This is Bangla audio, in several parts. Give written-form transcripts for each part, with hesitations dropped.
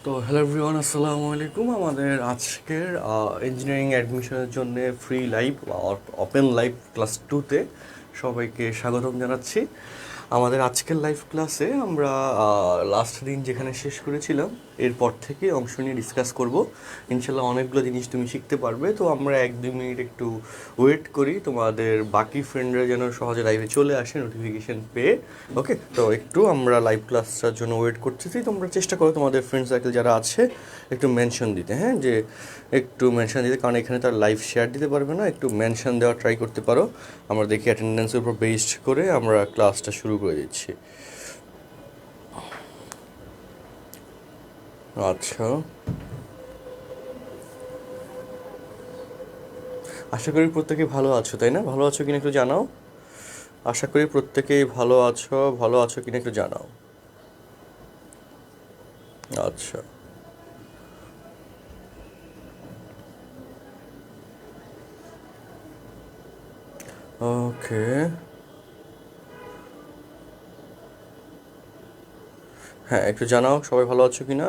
তো হ্যালো এভরিওয়ান, আসসালামু আলাইকুম। আমাদের আজকের ইঞ্জিনিয়ারিং অ্যাডমিশনের জন্য free live open live class 2তে সবাইকে স্বাগতম জানাচ্ছি। আমাদের আজকের লাইভ ক্লাসে আমরা লাস্ট দিন যেখানে শেষ করেছিলাম এরপর থেকে অংশ নিয়ে ডিসকাস করব। ইনশাল্লাহ অনেকগুলো জিনিস তুমি শিখতে পারবে। তো আমরা 1-2 মিনিট একটু ওয়েট করি, তোমাদের বাকি ফ্রেন্ডরা যেন সহজে লাইভে চলে আসে নোটিফিকেশন পেয়ে। ওকে, তো একটু আমরা লাইভ ক্লাসটার জন্য ওয়েট করতেছি। তোমরা চেষ্টা করো তোমাদের ফ্রেন্ড সার্কেল যারা আছে একটু মেনশন দিতে, হ্যাঁ, যে একটু মেনশন দিতে, কারণ এখানে তার লাইভ শেয়ার দিতে পারবে না। একটু মেনশন দেওয়া ট্রাই করতে পারো। আমরা দেখি অ্যাটেন্ডেন্সের উপর বেসড করে আমরা ক্লাসটা শুরু করে দিচ্ছি। আচ্ছা, আশা করি প্রত্যেকে ভালো আছো, তাই না? ভালো আছো কিনা একটু জানাও। আশা করি প্রত্যেকেই ভালো আছো কিনা একটু জানাও। আচ্ছা, ওকে, হ্যাঁ একটু জানাও সবাই ভালো আছো কিনা।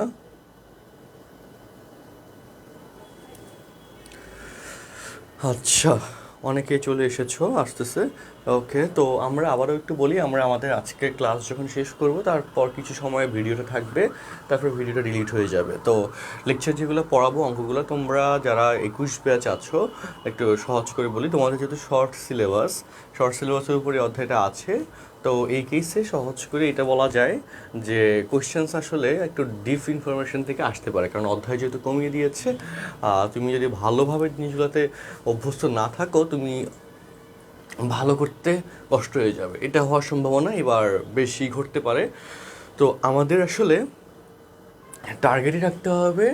আচ্ছা, অনেকে চলে এসেছো আসতেছে। ওকে, তো আমরা আবারও একটু বলি, আমরা আমাদের আজকের ক্লাস যখন শেষ করব তারপর কিছু সময় ভিডিওটা থাকবে, তারপর ভিডিওটা ডিলিট হয়ে যাবে। তো লেকচার যেগুলো পড়াবো, অঙ্কগুলো, তোমরা যারা 21 ব্যাচ আছো একটু সহজ করে বলি, তোমাদের যেহেতু শর্ট সিলেবাসের উপরে অধ্যায়টা আছে। তো এই কেসে সহজ করে এটা বলা যায় যে কোশ্চেন্স আসলে একটু ডিপ ইনফরমেশন থেকে আসতে পারে, কারণ অধ্যায় যেহেতু কমিয়ে দিয়েছে। তুমি যদি ভালোভাবে জিনিসগুলোতে অভ্যস্ত না থাকো, তুমি ভালো করতে কষ্ট হয়ে যাবে। এটা হওয়ার সম্ভাবনা এবার বেশি ঘটতে পারে। তো আমাদের আসলে টার্গেটই রাখতে হবে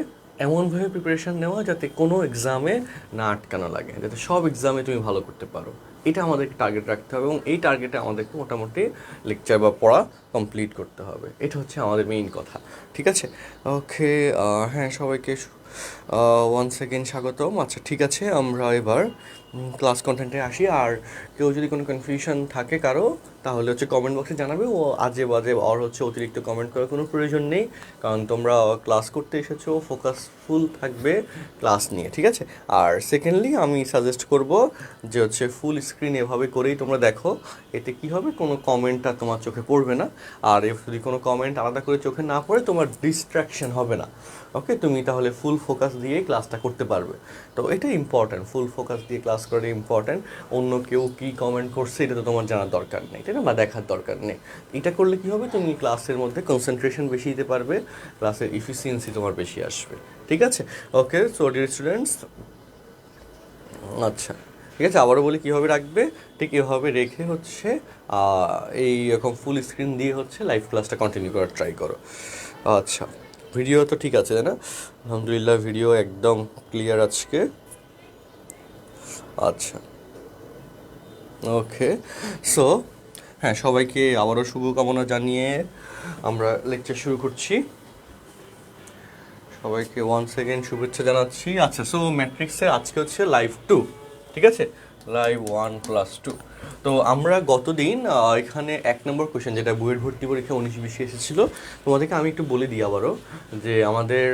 এমনভাবে প্রিপারেশান নেওয়া যাতে কোনো এক্সামে না আটকানো লাগে, যাতে সব এক্সামে তুমি ভালো করতে পারো। এটা আমাদেরকে টার্গেট রাখতে হবে এবং এই টার্গেটে আমাদেরকে মোটামুটি লেকচার বা পড়া কমপ্লিট করতে হবে। এটা হচ্ছে আমাদের মেইন কথা, ঠিক আছে? ওকে, হ্যাঁ সবাইকে 1 সেকেন্ড স্বাগতম। আচ্ছা ঠিক আছে, আমরা এবার ক্লাস কন্টেন্টে আসি। আর কেউ যদি কোনো কনফিউশন থাকে কারো, তাহলে হচ্ছে কমেন্ট বক্সে জানাবে। ও আজে বাজে আর হচ্ছে অতিরিক্ত কমেন্ট করার কোনো প্রয়োজন নেই, কারণ তোমরা ক্লাস করতে এসেছো, ফোকাস ফুল থাকবে ক্লাস নিয়ে, ঠিক আছে? আর সেকেন্ডলি আমি সাজেস্ট করব যে হচ্ছে ফুল স্ক্রিন এভাবে করেই তোমরা দেখো। এতে কি হবে, কোনো কমেন্টটা তোমার চোখে পড়বে না। আর যদি কোনো কমেন্ট আলাদা করে চোখে না পড়ে, তোমার ডিস্ট্র্যাকশন হবে না। ওকে, তুমি তাহলে ফুল ফোকাস দিয়ে ক্লাসটা করতে পারবে। তো এটা ইম্পর্ট্যান্ট, ফুল ফোকাস দিয়ে ক্লাস করা ইম্পর্ট্যান্ট। অন্য কেউ কী কমেন্ট করছে এটা তো তোমার জানার দরকার নেই, তাই না, বা দেখার দরকার নেই। এটা করলে কী হবে, তুমি ক্লাসের মধ্যে কনসেন্ট্রেশন বেশি দিতে পারবে, ক্লাসের ইফিসিয়েন্সি তোমার বেশি আসবে, ঠিক আছে? ওকে, সো ডিয়ার স্টুডেন্টস, আচ্ছা ঠিক আছে, আবারও বলি কীভাবে রাখবে। ঠিক এভাবে রেখে হচ্ছে এইরকম ফুল স্ক্রিন দিয়ে হচ্ছে লাইভ ক্লাসটা কন্টিনিউ করার ট্রাই করো। আচ্ছা, ভিডিও তো ঠিক আছে, তাই না? আলহামদুলিল্লাহ, ভিডিও একদম ক্লিয়ার আজকে। আচ্ছা, ওকে, সো হ্যাঁ, সবাইকে আবারও শুভকামনা জানিয়ে আমরা লেকচার শুরু করছি। সবাইকে 1 সেকেন্ড শুভেচ্ছা জানাচ্ছি। আচ্ছা, সো ম্যাট্রিক্সের আজকে হচ্ছে লাইভ 2, ঠিক আছে? লাইভ 1+2। তো আমরা গতদিন এখানে 1 নম্বর কোয়েশ্চেন, যেটা বইয়ের ভর্তি পরীক্ষা 19-20 এসেছিলো, তোমাদেরকে আমি একটু বলে দিই আবারও, যে আমাদের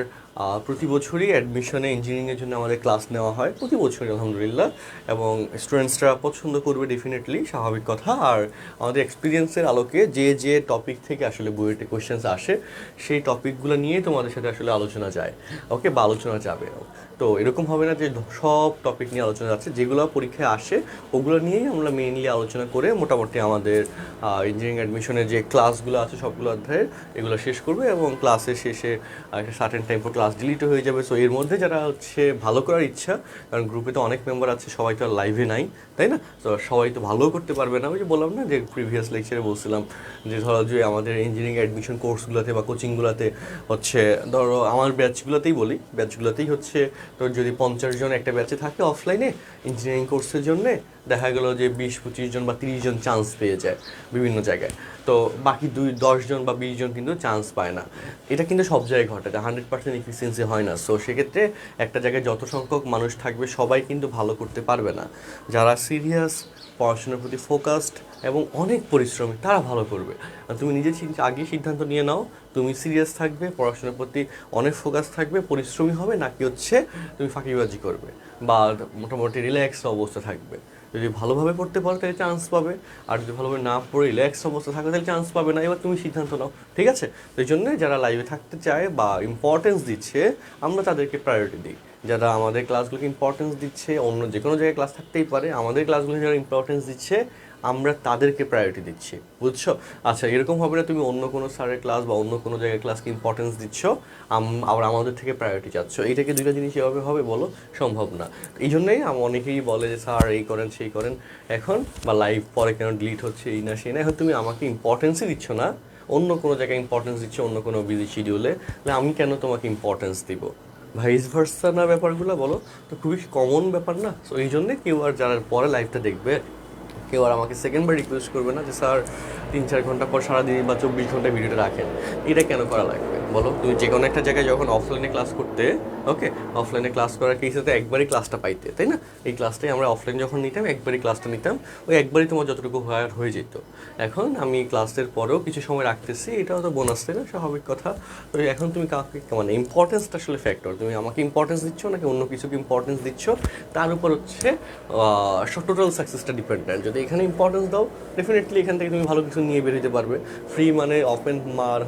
প্রতি বছরই অ্যাডমিশনে ইঞ্জিনিয়ারিংয়ের জন্য আমাদের ক্লাস নেওয়া হয়, প্রতি বছরই আলহামদুলিল্লাহ। এবং স্টুডেন্টসরা পছন্দ করবে ডেফিনেটলি, স্বাভাবিক কথা। আর আমাদের এক্সপিরিয়েন্সের আলোকে যে যে টপিক থেকে আসলে বইয়েতে কোয়েশ্চেন্স আসে, সেই টপিকগুলো নিয়ে তোমাদের সাথে আসলে আলোচনা যায়, ওকে, বা আলোচনা যাবে। তো এরকম হবে না যে সব টপিক নিয়ে আলোচনা যাচ্ছে, যেগুলো পরীক্ষায় আসে ওগুলো নিয়েই আমরা মেইনলি আলোচনা করে মোটামুটি আমাদের ইঞ্জিনিয়ারিং অ্যাডমিশনের যে ক্লাসগুলো আছে সবগুলো অধ্যায়ের এগুলো শেষ করবে। এবং ক্লাসের শেষে একটা সার্টেন টাইম পর ক্লাস ডিলিটও হয়ে যাবে। সো এর মধ্যে যারা হচ্ছে ভালো করার ইচ্ছা, কারণ গ্রুপে তো অনেক মেম্বার আছে, সবাই তো আর লাইভে নাই, তাই না? তো সবাই তো ভালোও করতে পারবে না। ওই যে বললাম না, যে প্রিভিয়াস লেকচারে বলছিলাম যে ধরো যে আমাদের ইঞ্জিনিয়ারিং অ্যাডমিশন কোর্সগুলোতে বা কোচিংগুলোতে হচ্ছে, ধরো আমার ব্যাচগুলোতেই হচ্ছে, তো যদি 50 জন একটা ব্যাচে থাকে অফলাইনে ইঞ্জিনিয়ারিং কোর্সের জন্যে, দেখা গেলো যে 20-25 জন বা 30 জন চান্স পেয়ে যায় বিভিন্ন জায়গায়। তো বাকি 10 জন বা 20 জন কিন্তু চান্স পায় না। এটা কিন্তু সব জায়গায় ঘটে, 100% এফিসিয়েন্সি হয় না। সো সেক্ষেত্রে একটা জায়গায় যত সংখ্যক মানুষ থাকবে সবাই কিন্তু ভালো করতে পারবে না। যারা সিরিয়াস, পড়াশোনার প্রতি ফোকাসড এবং অনেক পরিশ্রমী, তারা ভালো করবে। আর তুমি নিজে আগে সিদ্ধান্ত নিয়ে নাও তুমি সিরিয়াস থাকবে, পড়াশোনার প্রতি অনেক ফোকাস থাকবে, পরিশ্রমী হবে, নাকি হচ্ছে তুমি ফাঁকিবাজি করবে বা মোটামুটি রিল্যাক্স অবস্থা থাকবে। যদি ভালোভাবে পড়তে পারো তাহলে চান্স পাবে, আর যদি ভালোভাবে না পড়ে রিল্যাক্স অবস্থা থাকো তাহলে চান্স পাবে না। এবার তুমি সিদ্ধান্ত নাও, ঠিক আছে? তো এই জন্য যারা লাইভে থাকতে চায় বা ইম্পর্টেন্স দিচ্ছে আমরা তাদেরকে প্রায়োরিটি দিই। যারা আমাদের ক্লাসগুলোকে ইম্পর্টেন্স দিচ্ছে, অন্য যে কোনো জায়গায় ক্লাস থাকতেই পারে, আমাদের ক্লাসগুলো যারা ইম্পর্টেন্স দিচ্ছে আমরা তাদেরকে প্রায়োরিটি দিচ্ছি, বুঝছো? আচ্ছা, এরকম হবে না তুমি অন্য কোনো স্যারের ক্লাস বা অন্য কোনো জায়গায় ক্লাসকে ইম্পর্টেন্স দিচ্ছ আবার আমাদের থেকে প্রায়োরিটি চাচ্ছ। এইটাকে দুইটা জিনিস এভাবে হবে বলো? সম্ভব না। এই জন্যই অনেকেই বলে যে স্যার এই করেন সেই করেন এখন, বা লাইভ পরে কেন ডিলিট হচ্ছে এই না সেই না। এখন তুমি আমাকে ইম্পর্টেন্সই দিচ্ছ না, অন্য কোনো জায়গায় ইম্পর্টেন্স দিচ্ছ, অন্য কোনো বিজি শিডিউলে, তাহলে আমি কেন তোমাকে ইম্পর্টেন্স দিব? ভাইস ভার্সা না ব্যাপারগুলো বলো তো, খুবই কমন ব্যাপার না? সো এই জন্যে কেউ আর যারা পরে লাইভটা দেখবে কেউ আর আমাকে সেকেন্ডবার রিকোয়েস্ট করবে না যে স্যার 3-4 ঘন্টা পর সারাদিন বা 24 ঘন্টা ভিডিওটা রাখেন। এটা কেন করা লাগবে বলো? তুমি যে কোনো একটা জায়গায় যখন অফলাইনে ক্লাস করতে, ওকে, অফলাইনে ক্লাস করার কেসে তো একবারই ক্লাসটা পাইতে, তাই না? এই ক্লাসটাই আমরা অফলাইন যখন নিতাম একবারই ক্লাসটা নিতাম, ওই একবারই তোমার যতটুকু হয়ে যেত। এখন আমি ক্লাসের পরেও কিছু সময় রাখতেছি, এটাও তো বোনাস, তাই না? স্বাভাবিক কথা। তো এখন তুমি কাকে মানে ইম্পর্টেন্সটা আসলে ফ্যাক্টর, তুমি আমাকে ইম্পর্টেন্স দিচ্ছ নাকি অন্য কিছুকে ইম্পর্টেন্স দিচ্ছ, তার উপর হচ্ছে টোটাল সাকসেসটা ডিপেন্ডেন্ট। যদি এখানে ইম্পর্টেন্স দাও ডেফিনেটলি এখান থেকে তুমি ভালো কিছু নিয়ে বেরোতে পারবে। ফ্রি মানে ওপেন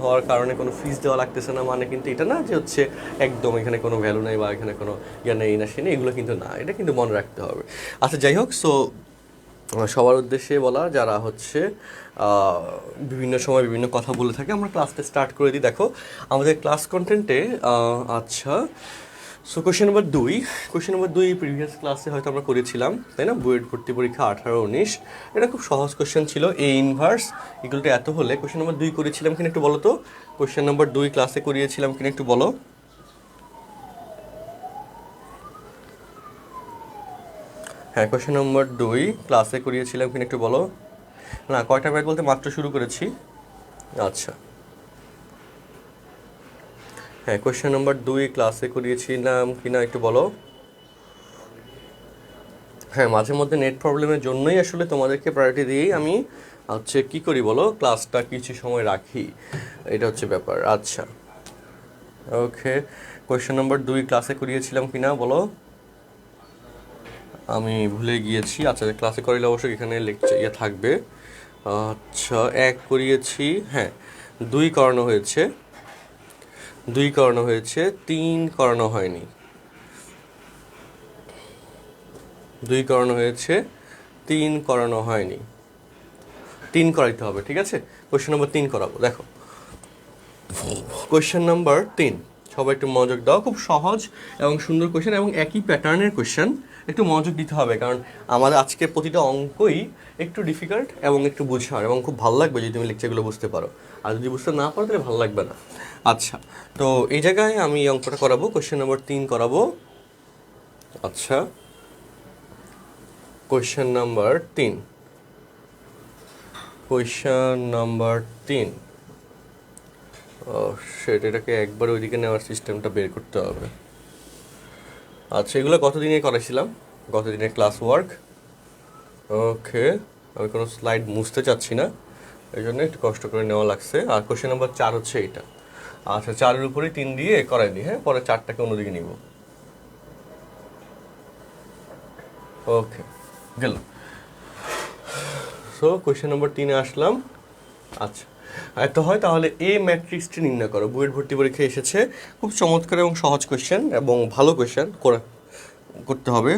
হওয়ার কারণে কোনো ফিস দেওয়া লাগতেছে না মানে কিন্তু এটা না যে হচ্ছে একদম এখানে কোনো ভ্যালু নেই বা এখানে কোনো ইয়ে নেই না সে নেই, এগুলো কিন্তু না, এটা কিন্তু মনে রাখতে হবে। আচ্ছা, যাই হোক, সো সবার উদ্দেশ্যে বলা যারা হচ্ছে বিভিন্ন সময় বিভিন্ন কথা বলে থাকে, আমরা ক্লাসটা স্টার্ট করে দিই। দেখো আমাদের ক্লাস কন্টেন্টে আচ্ছা, সো কোয়েশ্চেন নাম্বার 2 প্রিভিয়াস ক্লাসে হয়তো আমরা করেছিলাম, তাই না? বুয়েট ভর্তি পরীক্ষা 18-19, এটা খুব সহজ কোয়েশ্চেন ছিল। এ ইনভার্স ইকুয়াল টু এত হলে কোয়েশ্চেন নাম্বার 2 করেছিলাম কিনা একটু বলো তো? কোয়েশ্চেন নাম্বার 2 ক্লাসে করিয়েছিলাম কিনা একটু বলো? হ্যাঁ, কোয়েশ্চেন নাম্বার 2 ক্লাসে করিয়েছিলাম কিনা একটু বলো? না, কয়টা ব্যাচ বলতে মাত্র শুরু করেছি। আচ্ছা, হ্যাঁ, কোয়েশ্চেন নাম্বার 2 ক্লাসে করিয়েছিলাম কিনা একটু বলো? হ্যাঁ, মাঝে মধ্যে নেট প্রবলেমের জন্যই আসলে তোমাদেরকে প্রায়োরিটি দিয়েই আমি হচ্ছে কী করি বলো, ক্লাসটা কিছু সময় রাখি, এটা হচ্ছে ব্যাপার। আচ্ছা, ওকে, কোয়েশ্চেন নাম্বার 2 ক্লাসে করিয়েছিলাম কিনা বলো? আমি ভুলে গিয়েছি। আচ্ছা, ক্লাসে করাইলে অবশ্যই এখানে লেকচার থাকবে। আচ্ছা, 1 করিয়েছি, হ্যাঁ, 2 করানো হয়েছে, 3 করানো হয়নি। 2 করানো হয়েছে, 3 করানো হয়নি, 3 করাইতে হবে, ঠিক আছে? কোয়েশ্চেন নাম্বার 3 করাবো। দেখো কোয়েশ্চেন নাম্বার 3, সবাই একটু মনোযোগ দাও, খুব সহজ এবং সুন্দর কোয়েশ্চেন এবং একই প্যাটার্নের কোয়েশ্চেন, একটু মনোযোগ দিতে হবে কারণ আমাদের আজকের প্রতিটা অঙ্কই একটু ডিফিকাল্ট এবং একটু বোঝার, এবং খুব ভালো লাগবে যদি তুমি লেকচারগুলো বুঝতে পারো, আর যদি বুঝতে না পারো তাহলে ভালো লাগবে না। আচ্ছা, তো এই জায়গায় আমি এই অঙ্কটা করাবো, কোয়েশ্চেন নাম্বার 3 করাবো। আচ্ছা, কোয়েশ্চেন নাম্বার 3, কোয়েশ্চেন নাম্বার 3, এটাকে একবার ওইদিকে নেওয়ার সিস্টেমটা বের করতে হবে। আচ্ছা, এগুলো কতদিনে করেছিলাম? গতদিনের ক্লাস ওয়ার্ক। ওকে, আমি কোনো স্লাইড মুছতে চাচ্ছি না, এই জন্য একটু কষ্ট করে নেওয়া লাগছে। আর কোয়েশ্চেন নাম্বার 4 হচ্ছে এইটা। আচ্ছা, 4-এর উপরেই 3 দিয়ে করাই দিই, হ্যাঁ, পরে 4টাকে অন্যদিকে নিব। ওকে, গেল। সো কোয়েশ্চেন নাম্বার 3-এ আসলাম। আচ্ছা, এত হয় তাহলে এ ম্যাট্রিক্সটি নির্ণয় করো। বুয়েট ভর্তি পরীক্ষায় এসেছে, খুব চমৎকার এবং সহজ কোয়েশ্চেন এবং ভালো কোয়েশ্চেন করতে হবে।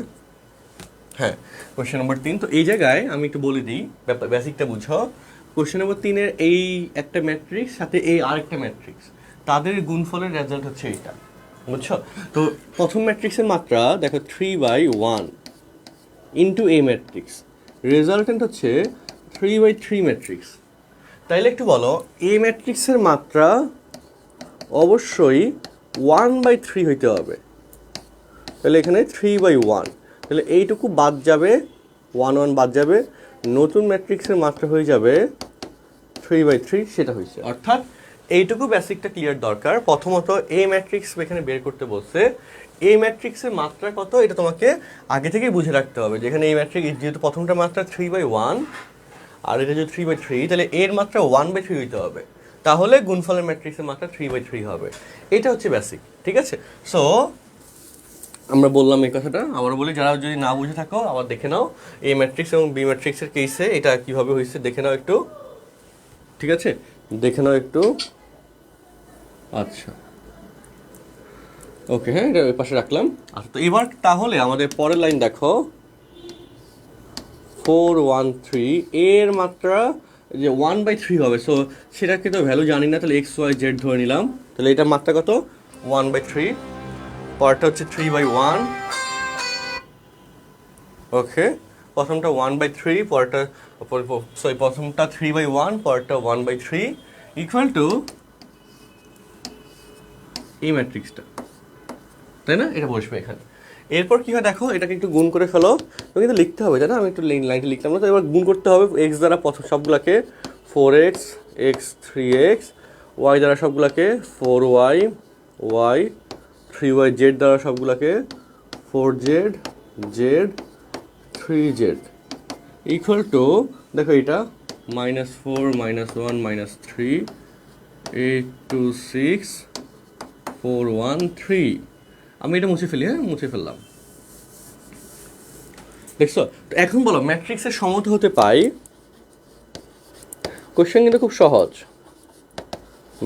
হ্যাঁ, কোয়েশ্চেন নাম্বার 3, তো এই জায়গায় আমি একটু বলে দিই ব্যাপার, বেসিকটা বুঝো। কোয়েশ্চেন নাম্বার 3-এর এই একটা ম্যাট্রিক্স সাথে এই আরেকটা ম্যাট্রিক্স, তাদের গুণফলের রেজাল্ট হচ্ছে এইটা, বুঝছো? তো প্রথম ম্যাট্রিক্সের মাত্রা দেখো 3/1 ইন্টু এই ম্যাট্রিক্স, রেজাল্টেন্ট হচ্ছে 3/3 ম্যাট্রিক্স। তাইলে একটু বলো, এ ম্যাট্রিক্সের মাত্রা অবশ্যই 1/3 হইতে হবে, তাহলে এখানে 3/1, তাহলে এইটুকু বাদ যাবে, 1 বাদ যাবে, নতুন ম্যাট্রিক্সের মাত্রা হয়ে যাবে 3/3, সেটা হয়েছে। অর্থাৎ এইটুকু বেসিকটা ক্লিয়ার দরকার। প্রথমত এই ম্যাট্রিক্স এখানে বের করতে বলছে, এই ম্যাট্রিক্সের মাত্রা কত এটা তোমাকে আগে থেকেই বুঝে রাখতে হবে। যেখানে এই ম্যাট্রিক্স যেহেতু প্রথমটা মাত্রা 3/1 আর এটা যদি 3/3, তাহলে এর মাত্রা 1/3 হইতে হবে। তাহলে গুণফলের ম্যাট্রিক্সের মাত্রা 3/3 হবে। এটা হচ্ছে বেসিক, ঠিক আছে? সো আমরা বললাম এই কথাটা, আবার বলি, যারা যদি না বুঝে থাকো আবার দেখে নাও এ ম্যাট্রিক্স এবং বি ম্যাট্রিক্সের কেসে এটা কিভাবে হয়েছে দেখে নাও একটু, ঠিক আছে? দেখে নাও একটু। আচ্ছা, ওকে, হ্যাঁ, এটা ওই পাশে রাখলাম। আচ্ছা, তো এবার তাহলে আমাদের পরের লাইন দেখো, 413 এর মাত্রা যে 1/3 হবে। সো সেটাকে তো ভ্যালু জানি না, তাহলে XYZ ধরে নিলাম। তাহলে এটার মাত্রা কত? 1/3। পরটা হচ্ছে 3/1। ওকে, প্রথমটা 1/3, পরটা সরি প্রথমটা 3/1, পরটা 1/3 ইকুয়াল টু এই ম্যাট্রিক্সটা, তাই না? এটা বসবে এখানে। এরপর কি হয় দেখো, এটাকে একটু গুণ করে ফেলো। তো কিন্তু লিখতে হবে, তাই না? আমি একটু লাইনটা লিখলাম না, তো এবার গুণ করতে হবে এক্স দ্বারা প্রথম সবগুলাকে 4x, x 3x, y দ্বারা সবগুলাকে 4y, y 3y, z দ্বারা সবগুলাকে 4z, z 3z equal to, দেখো এটা -4 -1 -3 8 2 6 4 1 3। আমি এটা মুছে ফেলি, হ্যাঁ, মুছে ফেললাম। দেখছো? তো এখন বলো ম্যাট্রিক্সের সমতা হতে পাই, কোশ্চেন কিন্তু খুব সহজ।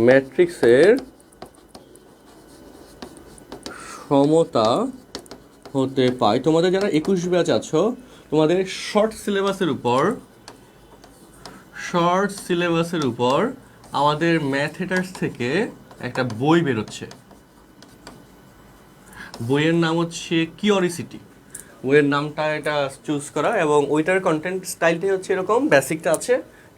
ম্যাট্রিক্সের সমতা হতে পাই, তোমাদের যারা 21 ব্যাচ আছো, তোমাদের শর্ট সিলেবাসের উপর আমাদের ম্যাথ হেটার্স থেকে একটা বই বেরোচ্ছে। বইয়ের নাম হচ্ছে কিউরিসিটি। বইয়ের নামটা এটা চুজ করা, এবং ওইটার কন্টেন্ট স্টাইলটাই হচ্ছে এরকম। বেসিকটা আছে,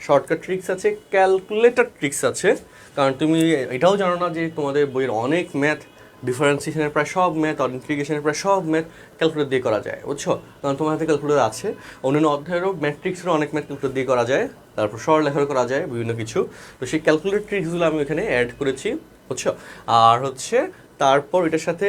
শর্টকাট ট্রিক্স আছে, ক্যালকুলেটর ট্রিক্স আছে। কারণ তুমি এটাও জানো না যে তোমাদের বইয়ের অনেক ম্যাথ, ডিফারেন্সিয়েশনের প্রায় সব ম্যাথ, ইন্টিগ্রেশনের প্রায় সব ম্যাথ ক্যালকুলেটর দিয়ে করা যায়, বুঝছো? কারণ তোমার হাতে ক্যালকুলেটর আছে। অন্যান্য অধ্যায়েরও ম্যাট্রিক্সেরও অনেক ম্যাথ ক্যালকুলেটর দিয়ে করা যায়, তারপর সরলরেখাও করা যায়, বিভিন্ন কিছু। তো সেই ক্যালকুলেটর ট্রিক্সগুলো আমি এখানে অ্যাড করেছি, বুঝছো? আর হচ্ছে তারপর এটার সাথে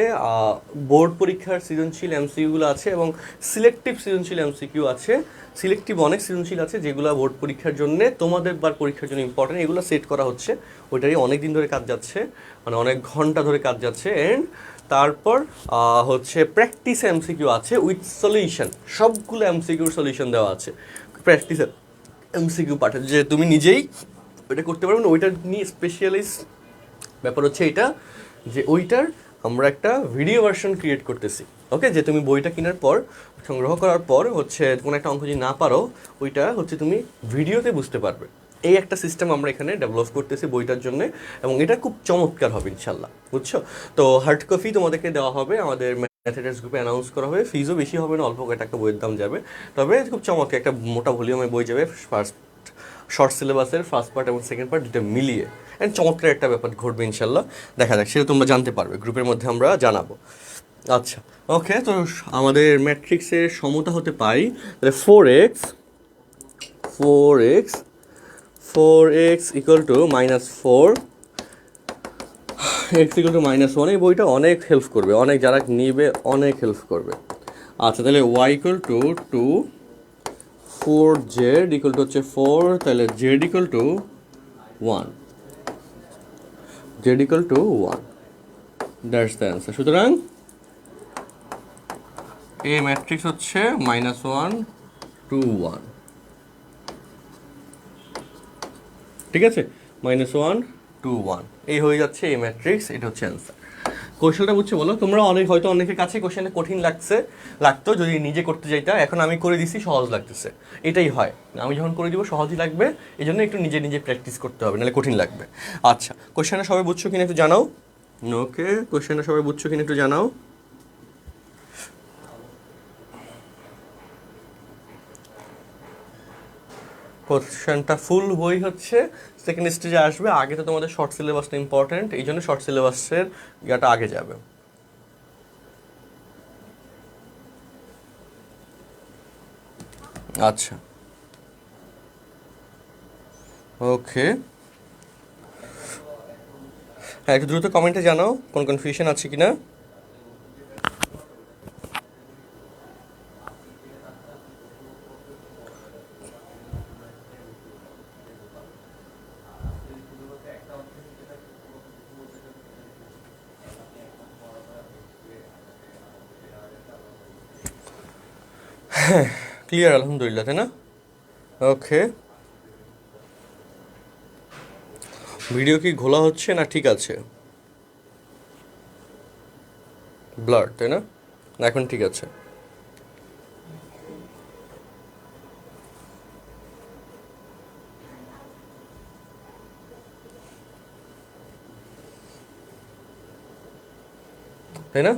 বোর্ড পরীক্ষার সৃজনশীল এমসিকিউগুলো আছে, এবং সিলেক্টিভ সৃজনশীল এমসিকিউ আছে। সিলেক্টিভ অনেক সৃজনশীল আছে যেগুলো বোর্ড পরীক্ষার জন্য, তোমাদের বার পরীক্ষার জন্য ইম্পর্টেন্ট, এগুলো সেট করা হচ্ছে। ওইটারই অনেক দিন ধরে কাজ যাচ্ছে, মানে অনেক ঘন্টা ধরে কাজ যাচ্ছে। অ্যান্ড তারপর হচ্ছে প্র্যাকটিস এমসিকিউ আছে উইথ সলিউশন, সবগুলো এমসিকিউর সলিউশন দেওয়া আছে প্র্যাকটিস এমসিকিউ পাঠে, যে তুমি নিজেই ওইটা করতে পারবে না। ওইটার নিয়ে স্পেশালিস্ট ব্যাপার হচ্ছে এটা, যে ওইটার আমরা একটা ভিডিও ভার্সন ক্রিয়েট করতেছি। ওকে, যে তুমি বইটা কেনার পর, সংগ্রহ করার পর হচ্ছে কোনো একটা অঙ্ক যদি না পারো, ওইটা হচ্ছে তুমি ভিডিওতে বুঝতে পারবে। এই একটা সিস্টেম আমরা এখানে ডেভেলপ করতেছি বইটার জন্য, এবং এটা খুব চমৎকার হবে ইনশাল্লাহ, বুঝছো? তো হার্ড কপি তোমাদেরকে দেওয়া হবে, আমাদের ম্যাথেটার্স গ্রুপে অ্যানাউন্স করা হবে। ফিজও বেশি হবে না, অল্প একটা বইয়ের দাম যাবে, তবে খুব চমৎকার একটা মোটা ভলিউমে বই যাবে। ফার্স্ট শর্ট সিলেবাসের ফার্স্ট পার্ট এবং সেকেন্ড পার্ট দুটো মিলিয়ে, অ্যান্ড চমৎকার একটা ব্যাপার ঘটবে ইনশাল্লাহ। দেখা যাক, সেটা তোমরা জানতে পারবে, গ্রুপের মধ্যে আমরা জানাবো। আচ্ছা, ওকে, তো আমাদের ম্যাট্রিক্সের সমতা হতে পাই তাহলে 4x equal to -4, x equal to -1। এই বইটা অনেক হেল্প করবে, অনেক যারা নিবে অনেক হেল্প করবে। আচ্ছা, তাহলে y equal to 2, 4z equal to হচ্ছে 4, তাহলে z equal to 1, z equal to 1, that's the answer. সুতরাং এ ম্যাট্রিক্স হচ্ছে -1 2 1, ঠিক আছে? -1 2 1, এই হয়ে যাচ্ছে এই ম্যাট্রিক্স, এটা হচ্ছে অ্যান্সার। কোশ্চেনটা বুঝছো বলো? তোমরা হয়তো অনেকের কাছে কোশ্চেনটা কঠিন লাগতো যদি নিজে করতে যাইতা। এখন আমি করে দিছি, সহজ লাগতেছে। এটাই হয়, আমি যখন করে দিব সহজই লাগবে, এই জন্য একটু নিজে নিজে প্র্যাকটিস করতে হবে, নাহলে কঠিন লাগবে। আচ্ছা, কোশ্চেনটা সবাই বুঝছো কিনা একটু জানাও। ওকে, কোশ্চেনটা সবাই বুঝছো কিনা একটু জানাও। কোশ্চেনটা ফুল বই হচ্ছে সেকেন্ড স্টেজে আসবে, আগে তো তোমাদের শর্ট সিলেবাসটা ইম্পর্টেন্ট, এই জন্য শর্ট সিলেবাসের ইয়াটা আগে যাবে। আচ্ছা, ওকে, হ্যাঁ, একটু দ্রুত কমেন্টে জানাও কোন কনফিউশন আছে কিনা। ক্লিয়ার আলহামদুলিল্লাহ, তাই না? ওকে, ভিডিও কি ঘোলা হচ্ছে না ঠিক আছে? ব্লার, তাই না? এখন ঠিক আছে। তাই না?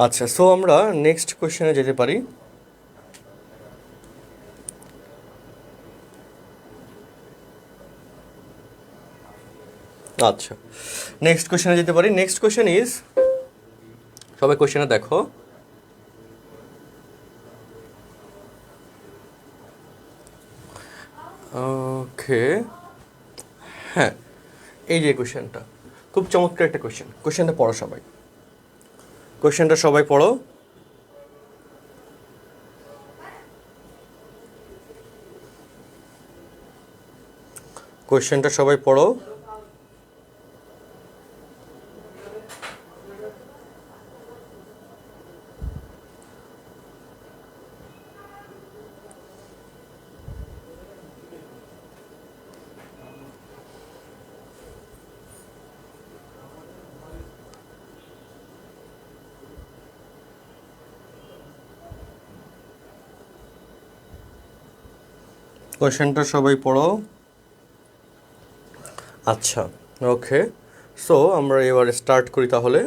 আচ্ছা, সো আমরা নেক্সট কোশ্চেনে যেতে পারি। আচ্ছা, নেক্সট কোশ্চেনে যেতে পারি। নেক্সট কোশ্চেন ইজ, সবাই কোশ্চেনে দেখো। ওকে, হ্যাঁ, এই যে কোশ্চেনটা খুব চমৎকার একটা কোশ্চেন। কোশ্চেনটা পড়ো সবাই, কোশ্চেনটা সবাই পড়ো। কোশ্চেনটা সবাই পড়ো। কোশ্চেনটা সবাই পড়ো। আচ্ছা, ওকে, সো আমরা এবারে স্টার্ট করি তাহলে।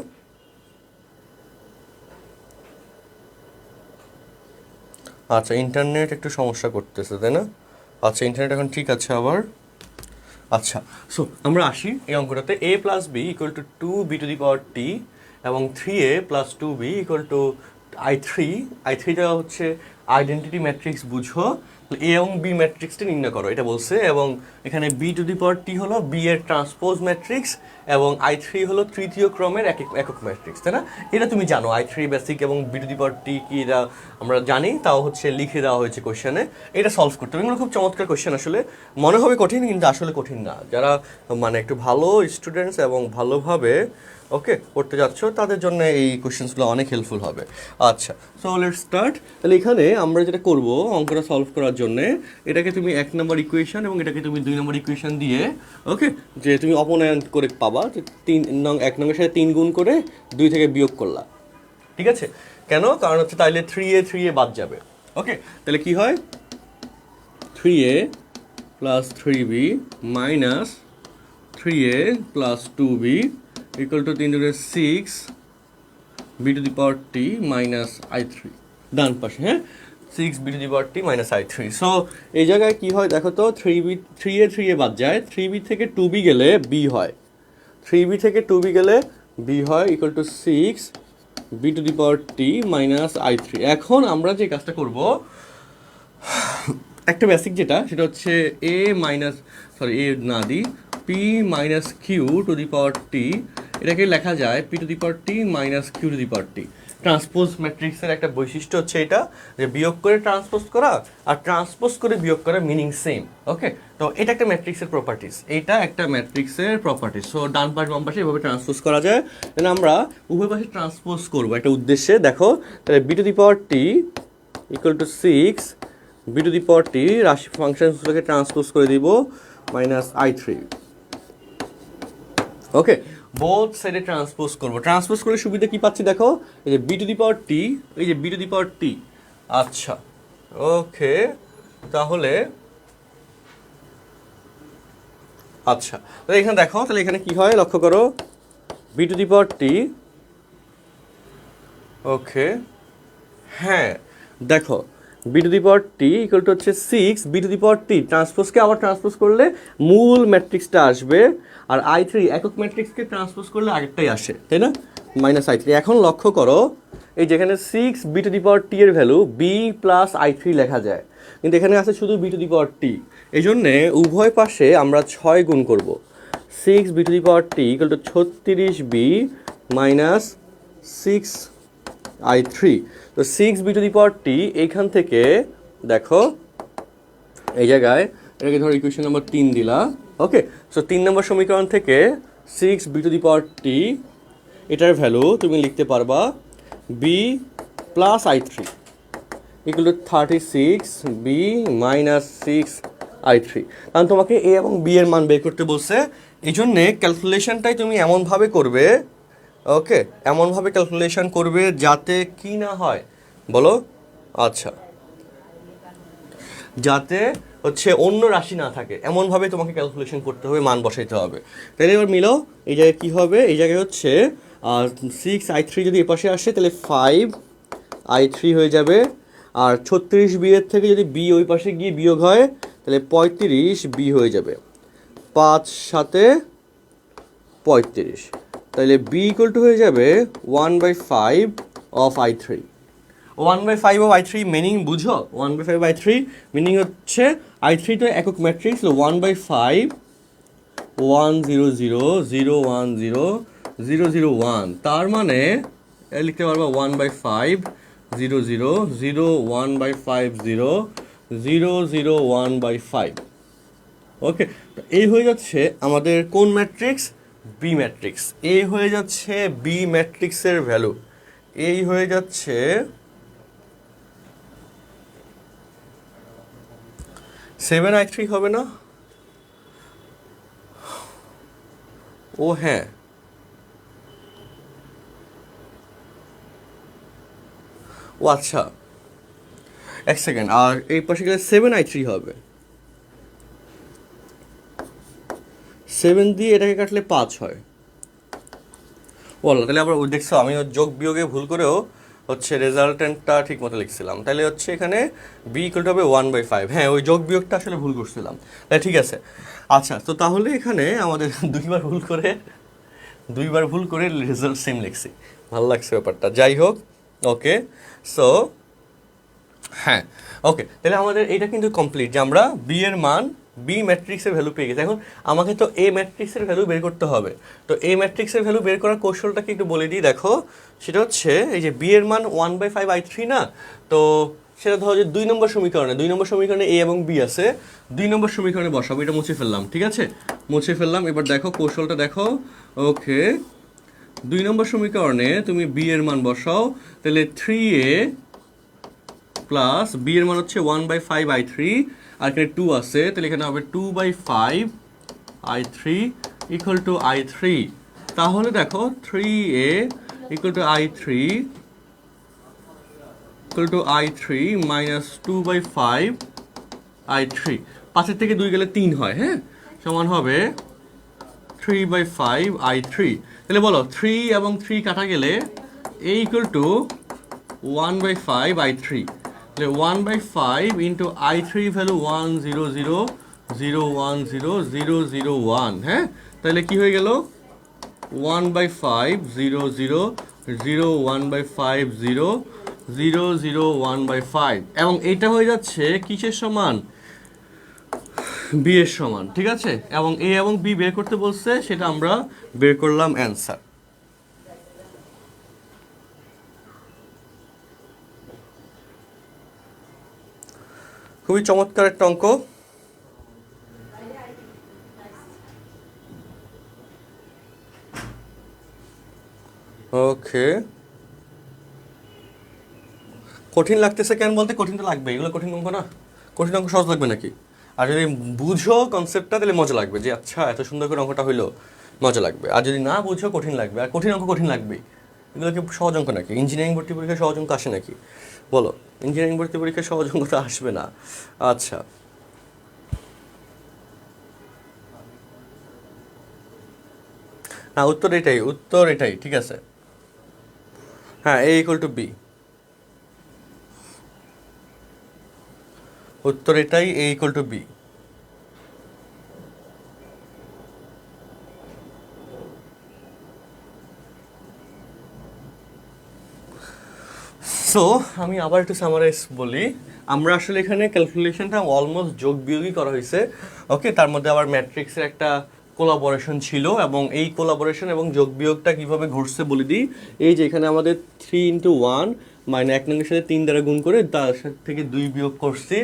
আচ্ছা, ইন্টারনেট একটু সমস্যা করতেছে, তাই না? আচ্ছা, ইন্টারনেট এখন ঠিক আছে আবার। আচ্ছা, সো আমরা আসি এই অঙ্কটাতে। a plus B equal to 2b to the power T এবং 3a plus 2b equal to I3 দেওয়া হচ্ছে আইডেন্টিটি ম্যাট্রিক্স। বুঝো, এ এবং বি ম্যাট্রিক্সটি নির্ণয় করো, এটা বলছে। এবং এখানে বি টু দি পাওয়ার টি হলো বি এর ট্রান্সপোজ ম্যাট্রিক্স এবং I3 হলো তৃতীয় ক্রমের একক ম্যাট্রিক্স, তাই না? এটা তুমি জানো, I3 বেসিক এবং বি টু দি পাওয়ার টি কি এটা আমরা জানি, তাও হচ্ছে লিখে দেওয়া হয়েছে কোশ্চেনে। এটা সলভ করতে হবে। এগুলো খুব চমৎকার কোশ্চেন, আসলে মনে হবে কঠিন কিন্তু আসলে কঠিন না। যারা মানে একটু ভালো স্টুডেন্টস এবং ভালোভাবে ওকে পড়তে যাচ্ছ তাদের জন্য এই কোশ্চেন্সগুলো অনেক হেল্পফুল হবে। আচ্ছা, সো লেটস স্টার্ট। তাহলে এখানে আমরা যেটা করব অঙ্কটা সলভ করার জন্য, এটাকে তুমি 1 নম্বর ইকুয়েশন এবং এটাকে তুমি 2 নম্বর ইকুয়েশন দিয়ে ওকে, যে তুমি অপনয়ন করে পাবা যে 1 নংয়ের সাথে 3 গুণ করে 2 থেকে বিয়োগ করলা। ঠিক আছে? কেন? কারণ হচ্ছে তাইলে 3a বাদ যাবে। ওকে, তাহলে কি হয়? 3a plus 3b minus 3a plus 2b equal to 3 × 6 b two the power t minus I3 ডান পাশে। হ্যাঁ, 6 b two the power t minus I3। So এই জায়গায় কি হয় দেখো তো, 3a বাদ যায়, 3b থেকে 2b গেলে b হয়, 3b থেকে 2b গেলে b হয় equal to 6 b two the power t minus I3। এখন আমরা যে কাজটা করব, একটা বেসিক যেটা, সেটা হচ্ছে a না দিই p minus q to the power t, এটাকে লেখা যায় p to the power t minus q to the power t। Transpose ম্যাট্রিক্সের একটা বৈশিষ্ট্য হচ্ছে এটা, যে বিয়োগ করে ট্রান্সপোজ করা আর ট্রান্সপোজ করে বিয়োগ করা মিনিং সেম। ওকে, তো এটা একটা ম্যাট্রিক্সের প্রপার্টিস, এইটা একটা ম্যাট্রিক্সের প্রপার্টিস। সো ডান পাশ বাম পাশে এভাবে ট্রান্সপোজ করা যায়। তাহলে আমরা উভয় পাশে ট্রান্সপোজ করবো একটা উদ্দেশ্যে। দেখো, তাহলে b two the power t equal to 6 b two the power t রাশি ফাংশনগুলোকে ট্রান্সপোজ করে দিব মাইনাস I3। ওকে, বোথ সাইডে ট্রান্সপোজ করবো। ট্রান্সপোজ করে সুবিধা কি পাচ্ছি দেখো, এই যে b two the power t, এই যে b two the power t। আচ্ছা, ওকে, তাহলে আচ্ছা, তাহলে এখানে দেখো, তাহলে এখানে কি হয় লক্ষ্য করো, b two the power t। ওকে, হ্যাঁ, দেখো b two the power t equal to হচ্ছে 6 b two the power t। ট্রান্সপোজকে আবার ট্রান্সপোজ করলে মূল ম্যাট্রিক্সটা আসবে, আর I3 একক ম্যাট্রিক্সকে ট্রান্সপোজ করলে আগেরটাই আসে, তাই না? Minus I3। এখন লক্ষ্য করো, এই যেখানে 6 b two the power t এর ভ্যালু b প্লাস I3 লেখা যায়, কিন্তু এখানে আছে শুধু b two the power t। এই জন্যে উভয় পাশে আমরা 6 গুণ করব। 6 b two the power t equal to 36b minus 6I3। তো 6 b two the power t এইখান থেকে দেখো এই জায়গায় এটাকে ধরো ইকুয়েশন নাম্বার 3 দিলা। ওকে, সো 3 নম্বর সমীকরণ থেকে 6b⁻t এটার ভ্যালু তুমি লিখতে পারবা b plus i3 equal to 36b minus 6i3। কারণ তোমাকে a এবং b এর মান বের করতে বলছে, এই জন্যে ক্যালকুলেশনটাই তুমি এমনভাবে করবে, ওকে, এমনভাবে ক্যালকুলেশন করবে যাতে কি না হয় বলো, আচ্ছা, যাতে হচ্ছে অন্য রাশি না থাকে, এমনভাবে তোমাকে ক্যালকুলেশন করতে হবে, মান বসাইতে হবে। তাহলে এবার মিলাও, এই জায়গায় কী হবে, এই জায়গায় হচ্ছে 6i3 যদি এপাশে আসে তাহলে 5i3 হয়ে যাবে, আর 36b এর থেকে যদি b ওই পাশে গিয়ে বিয়োগ হয় তাহলে 35b হয়ে যাবে, 5 সাথে 35, তাহলে b ইকুয়াল টু হয়ে যাবে 1/5 of i3। 1/5 of i3 meaning বুঝো, 1/5 i3 মিনিং হচ্ছে i3 তো একক ম্যাট্রিক্স, 1/5 1 0 0 0 1 0 0 0 1, তার মানে লিখতে পারবা 1/5 0 0 0 1/5 0 0 0 1/5। ওকে, এই হয়ে যাচ্ছে আমাদের কোন ম্যাট্রিক্স, বি ম্যাট্রিক্স। এই হয়ে যাচ্ছে বি ম্যাট্রিক্সের ভ্যালু, এই হয়ে যাচ্ছে 7i3 হবে না? ও হ্যাঁ, ও আচ্ছা, এক সেকেন্ড, আর এই পাশে গেলে 7i3 হবে, 7 দিয়ে এটাকে কাটলে 5 হয়। বলো, তাহলে আবার ওই দেখছো আমি যোগ বিয়োগে ভুল করেও হচ্ছে রেজাল্টেন্টটা ঠিক মতো লিখছিলাম, তাহলে হচ্ছে এখানে বি ইকুয়াল টু হবে 1/5। হ্যাঁ, ওই যোগ বিয়োগটা আসলে ভুল করছিলাম, তাই ঠিক আছে। আচ্ছা, তো তাহলে এখানে আমাদের দুইবার ভুল করে রেজাল্ট সেম লিখছি, ভালো লাগছে ব্যাপারটা, যাই হোক। ওকে, সো হ্যাঁ, ওকে, তাহলে আমাদের এটা কিন্তু কমপ্লিট যে আমরা বি এর মান, বি ম্যাট্রিক্সের ভ্যালু পেয়ে গেছি। এখন আমাকে তো এ ম্যাট্রিক্সের ভ্যালু বের করতে হবে, তো এ ম্যাট্রিক্সের ভ্যালু বের করার কৌশলটাকে একটু বলে দিই। দেখো, সেটা হচ্ছে এই যে বি এর মান 1/5i3 না, তো সেটা ধরো যে 2 নম্বর সমীকরণে এ এবং বি আছে, 2 নম্বর সমীকরণে বসাবো, এটা মুছে ফেললাম, ঠিক আছে, মুছে ফেললাম। এবার দেখো কৌশলটা দেখো, ওকে, 2 নম্বর সমীকরণে তুমি বি এর মান বসাও, তাহলে 3a প্লাস বি এর মান হচ্ছে 1/5i3, আর এখানে 2 আছে, তাহলে এখানে হবে 2/5i3 ইকুয়াল টু i3। তাহলে দেখো 3a equal to i3 minus 2/5i3, 5 থেকে 2 গেলে 3 হয়, হ্যাঁ, সমান হবে 3/5i3। তাহলে বলো 3 এবং 3 কাটা গেলে a equal to 1/5i3, 1/5 into i3 value 1 0 0 0 1 0 0 0 1, হ্যাঁ, তাহলে কি হয়ে গেল 1/5 0 0 0 1/5 0 0 0 1/5, এবং এটা হয়ে যাচ্ছে কিসের সমান, বি এর সমান, ঠিক আছে। এবং এ এবং বি বের করতে বলছে, সেটা আমরা বের করলাম, অ্যান্সার। খুবই চমৎকার একটা অঙ্ক। ওকে, কঠিন লাগতেছে কেন বলতে, কঠিন তো লাগবে, এগুলো কঠিন অঙ্ক না, কঠিন অঙ্ক সহজ লাগবে নাকি? আর যদি বুঝো কনসেপ্টটা তাহলে মজা লাগবে, যে আচ্ছা এত সুন্দর করে অঙ্কটা হইলো, মজা লাগবে। আর যদি না বুঝো কঠিন লাগবে, আর কঠিন অঙ্ক কঠিন লাগবেই। এগুলো কি সহজ অঙ্ক নাকি? ইঞ্জিনিয়ারিং ভর্তি পরীক্ষায় সহজ অঙ্ক আসে নাকি বলো? ইঞ্জিনিয়ারিং ভর্তি পরীক্ষায় সহজ অঙ্ক তো আসবে না। আচ্ছা, না, উত্তর এটাই, ঠিক আছে। হ্যাঁ, এ ইকুয়াল টু বি, উত্তর এটাই, এ ইকুয়াল টু বি। সো আমি আবার একটু সামারাইজ বলি, আমরা আসলে এখানে ক্যালকুলেশনটা অলমোস্ট যোগ বিয়োগই করা হয়েছে, ওকে, তার মধ্যে আবার ম্যাট্রিক্সের একটা কোলাবোরেশন ছিল, এবং এই কোলাবোরেশন এবং যোগ বিয়োগটা কীভাবে ঘটছে বলে দিই। এই যে এখানে আমাদের 3 × 1 মানে 1 নং এর সাথে 3 দ্বারা গুণ করে তার থেকে 2 বিয়োগ করছি,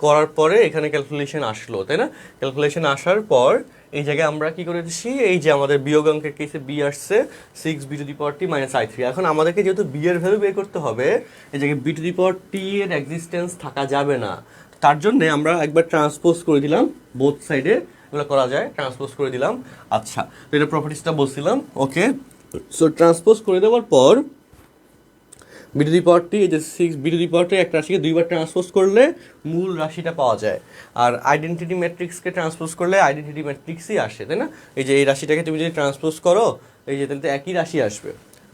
করার পরে এখানে ক্যালকুলেশন আসলো, তাই না? ক্যালকুলেশন আসার পর এই জায়গায় আমরা কি করেছি, এই যে আমাদের বিয়োগ অঙ্কের কেসে বি আসছে 6b⁻t - i3। এখন আমাদেরকে যেহেতু বি এর ভ্যালু বের করতে হবে, এই জায়গায় b⁻t এর এক্সিস্টেন্স থাকা যাবে না। তার জন্য আমরা একবার ট্রান্সপোজ করে দিলাম, বোথ সাইডে এগুলো করা যায়, ট্রান্সপোজ করে দিলাম। আচ্ছা, তো এটা প্রপার্টিসটা বলছিলাম। ওকে, সো ট্রান্সপোজ করে দেওয়ার পর b⁻t, এই যে 6b⁻t একটা রাশিকে দুইবার ট্রান্সপোজ করলে মূল রাশিটা পাওয়া যায়। আর আইডেন্টিটি ম্যাট্রিক্সকে ট্রান্সপোজ করলে আইডেন্টিটি ম্যাট্রিক্সই আসে, তাই না? এই যে এই রাশিটাকে তুমি যদি ট্রান্সপোজ করো, এই যে তাহলে একই রাশি আসবে।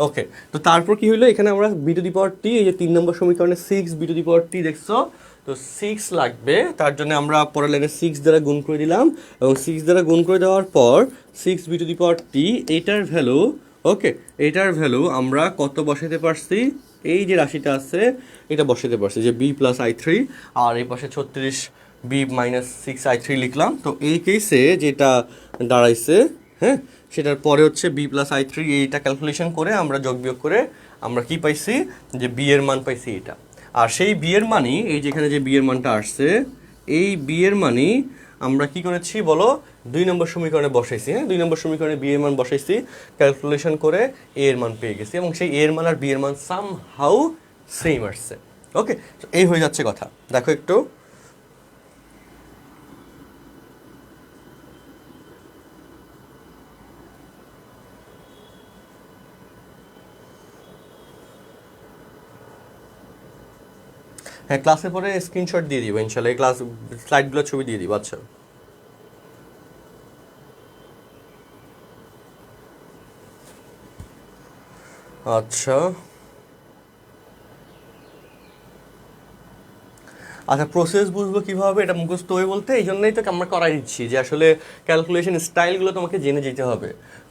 ওকে, তো তারপর কি হলো, এখানে আমরা b⁻t, এই যে 3 নম্বর সমীকরণে 6b⁻t দেখছো, তো 6 লাগবে। তার জন্য আমরা পরের লাইনে 6 দ্বারা গুণ করে দিলাম, এবং 6 দ্বারা গুণ করে দেওয়ার পর 6b⁻t এইটার ভ্যালু, ওকে, এইটার ভ্যালু আমরা কত বসাতে পারছি, এই যে রাশিটা আছে এটা বসাতে পারছি, যে b + i3, আর এই পাশে 36b - 6i3 লিখলাম। তো এই কেসে যেটা দাঁড়াইছে, হ্যাঁ, সেটার পরে হচ্ছে b + i3, এইটা ক্যালকুলেশন করে আমরা যোগ বিয়োগ করে আমরা কি পাইছি, যে b এর মান পাইছি এটা। আর সেই বি এর মানই, এই যেখানে যে বি এর মানটা আসছে, এই বি এর মানই আমরা কি করেছি বলো, 2 নম্বর সমীকরণে বসাইছি। হ্যাঁ, 2 নম্বর সমীকরণে বি এর মান বসাইছি, ক্যালকুলেশন করে এ এর মান পেয়ে গেছি, এবং সেই এ এর মান আর বি এর মান সামহাউ সেম আসছে। ওকে, এই হয়ে যাচ্ছে কথা। দেখো একটু, হ্যাঁ, ক্লাসের পরে স্ক্রিনশট দিয়ে দিব ইনশাল্লাহ, এই ক্লাস স্লাইডগুলোর ছবি দিয়ে দিব। আচ্ছা, আচ্ছা আচ্ছা, প্রসেস বুঝবো কীভাবে, এটা মুখস্থ হয়ে বলতে এই জন্যই তো আমরা করাই দিচ্ছি, যে আসলে ক্যালকুলেশন স্টাইলগুলো তোমাকে জেনে যেতে হবে।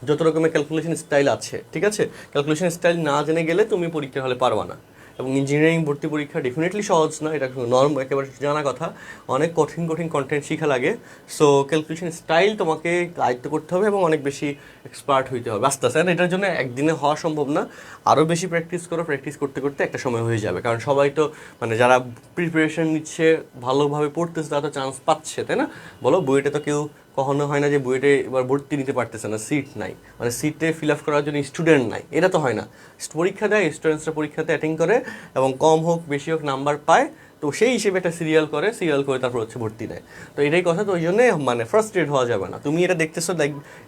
যত রকমের ক্যালকুলেশন স্টাইল আছে, ঠিক আছে, ক্যালকুলেশন স্টাইল না জেনে গেলে তুমি পরীক্ষা হলে পারবা না। এবং ইঞ্জিনিয়ারিং ভর্তি পরীক্ষা ডেফিনেটলি সহজ না, এটা নর্ম একেবারে জানা কথা, অনেক কঠিন কঠিন কন্টেন্ট শেখা লাগে। সো ক্যালকুলেশন স্টাইল তোমাকে আয়ত্ত করতে হবে এবং অনেক বেশি এক্সপার্ট হইতে হবে আস্তে আস্তে। এটার জন্য একদিনে হওয়া সম্ভব না, আরও বেশি প্র্যাকটিস করো, প্র্যাকটিস করতে করতে একটা সময় হয়ে যাবে। কারণ সবাই তো মানে যারা প্রিপারেশন নিচ্ছে, ভালোভাবে পড়তেছে, তারা তো চান্স পাচ্ছে, তাই না? বলো, বুয়েটে তো কেউ কখনো হয় না যে বুয়েটে এবার ভর্তি নিতে পারতেছে না, সিট নাই, মানে সিটে ফিল আপ করার জন্য স্টুডেন্ট নাই, এটা তো হয় না। পরীক্ষা দেয়, স্টুডেন্টসরা পরীক্ষাতে অ্যাটেন্ড করে এবং কম হোক বেশি হোক নাম্বার পায়, তো সেই হিসেবে একটা সিরিয়াল করে তারপর হচ্ছে ভর্তি নেয়। তো এটাই কথা, তো ওই জন্যে মানে ফ্রাস্ট্রেট হওয়া যাবে না। তুমি এটা দেখতেছো,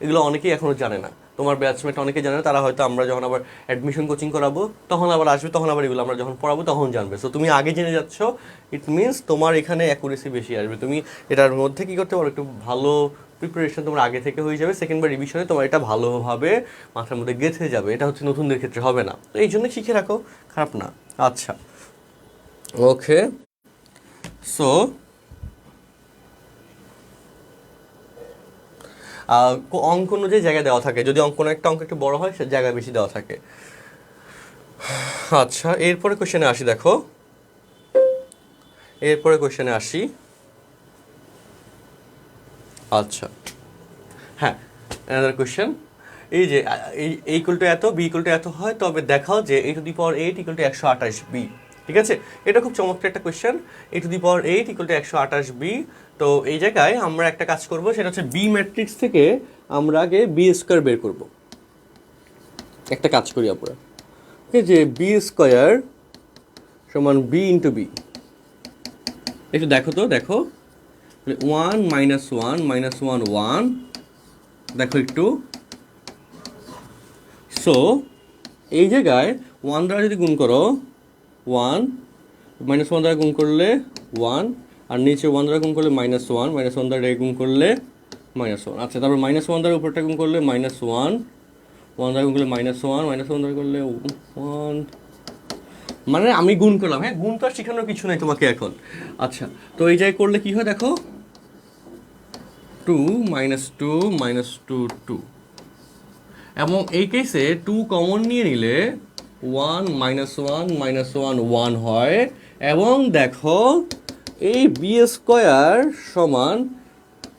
এগুলো অনেকেই এখনও জানে না, তোমার ব্যাচমেট অনেকে জানে না, তারা হয়তো আমরা যখন আবার অ্যাডমিশন কোচিং করাবো তখন আবার আসবে, তখন আবার এগুলো আমরা যখন পড়াবো তখন জানবে। সো তুমি আগে জেনে যাচ্ছ, ইট মিনস তোমার এখানে অ্যাকুরেসি বেশি আসবে। তুমি এটার মধ্যে কী করতে পারো, একটু ভালো প্রিপারেশন তোমার আগে থেকে হয়ে যাবে, সেকেন্ড বার রিভিশনে তোমার এটা ভালোভাবে মাথার মধ্যে গেঁথে যাবে। এটা হচ্ছে নতুনদের ক্ষেত্রে হবে না, তো এই জন্য শিখে রাখো, খারাপ না। আচ্ছা, ওকে, সো অঙ্ক অনুযায়ী জায়গা দেওয়া থাকে, যদি একটা অঙ্ক একটু বড় হয় সে জায়গা বেশি দেওয়া থাকে। আচ্ছা, এরপরে কোশ্চেনে আসি। দেখো, এরপরে কোশ্চেনে আসি। আচ্ছা, হ্যাঁ, অ্যানাদার কোশ্চেন, এই যে ইকুয়াল টু এত, বি ইকুয়াল টু এত হয়, তবে দেখাও যে a⁸ ইকুয়াল টু 128b। ঠিক আছে, এটা খুব চমৎকার একটা question, a⁸ equal two 128b। তো এই জায়গায় আমরা একটা কাজ করব, সেটা হচ্ছে বি ম্যাট্রিক্স থেকে আমরা আগে বি স্কোয়ার বের করব। একটা কাজ করি আমরা, যে বি স্কোয়ার সমান বি ইন্টু বি। একটু দেখো তো, দেখো 1 - 1 - 1 1, দেখো একটু। সো এই জায়গায় 1 দ্বারা যদি গুণ করো 1, -1 দ্বারা গুণ করলে 1, আর নিচে 1 দ্বারা গুণ করলে -1, -1 দ্বারা গুণ করলে -1। আচ্ছা, তারপর -1 দ্বারা উপরটা গুণ করলে -1, 1 দ্বারা গুণ করলে -1, -1 দ্বারা করলে 1, মানে আমি গুণ করলাম। হ্যাঁ, গুণ তো আর শেখানোর কিছু নাই তোমাকে এখন। আচ্ছা, তো এই জায়গায় করলে কি হয় দেখো, 2 - 2 - 2 2, এবং এই কেসে 2 কমন নিয়ে নিলে 1 - 1 - 1 1 হয়। এবং দেখো, এই বি স্কোয়ার সমান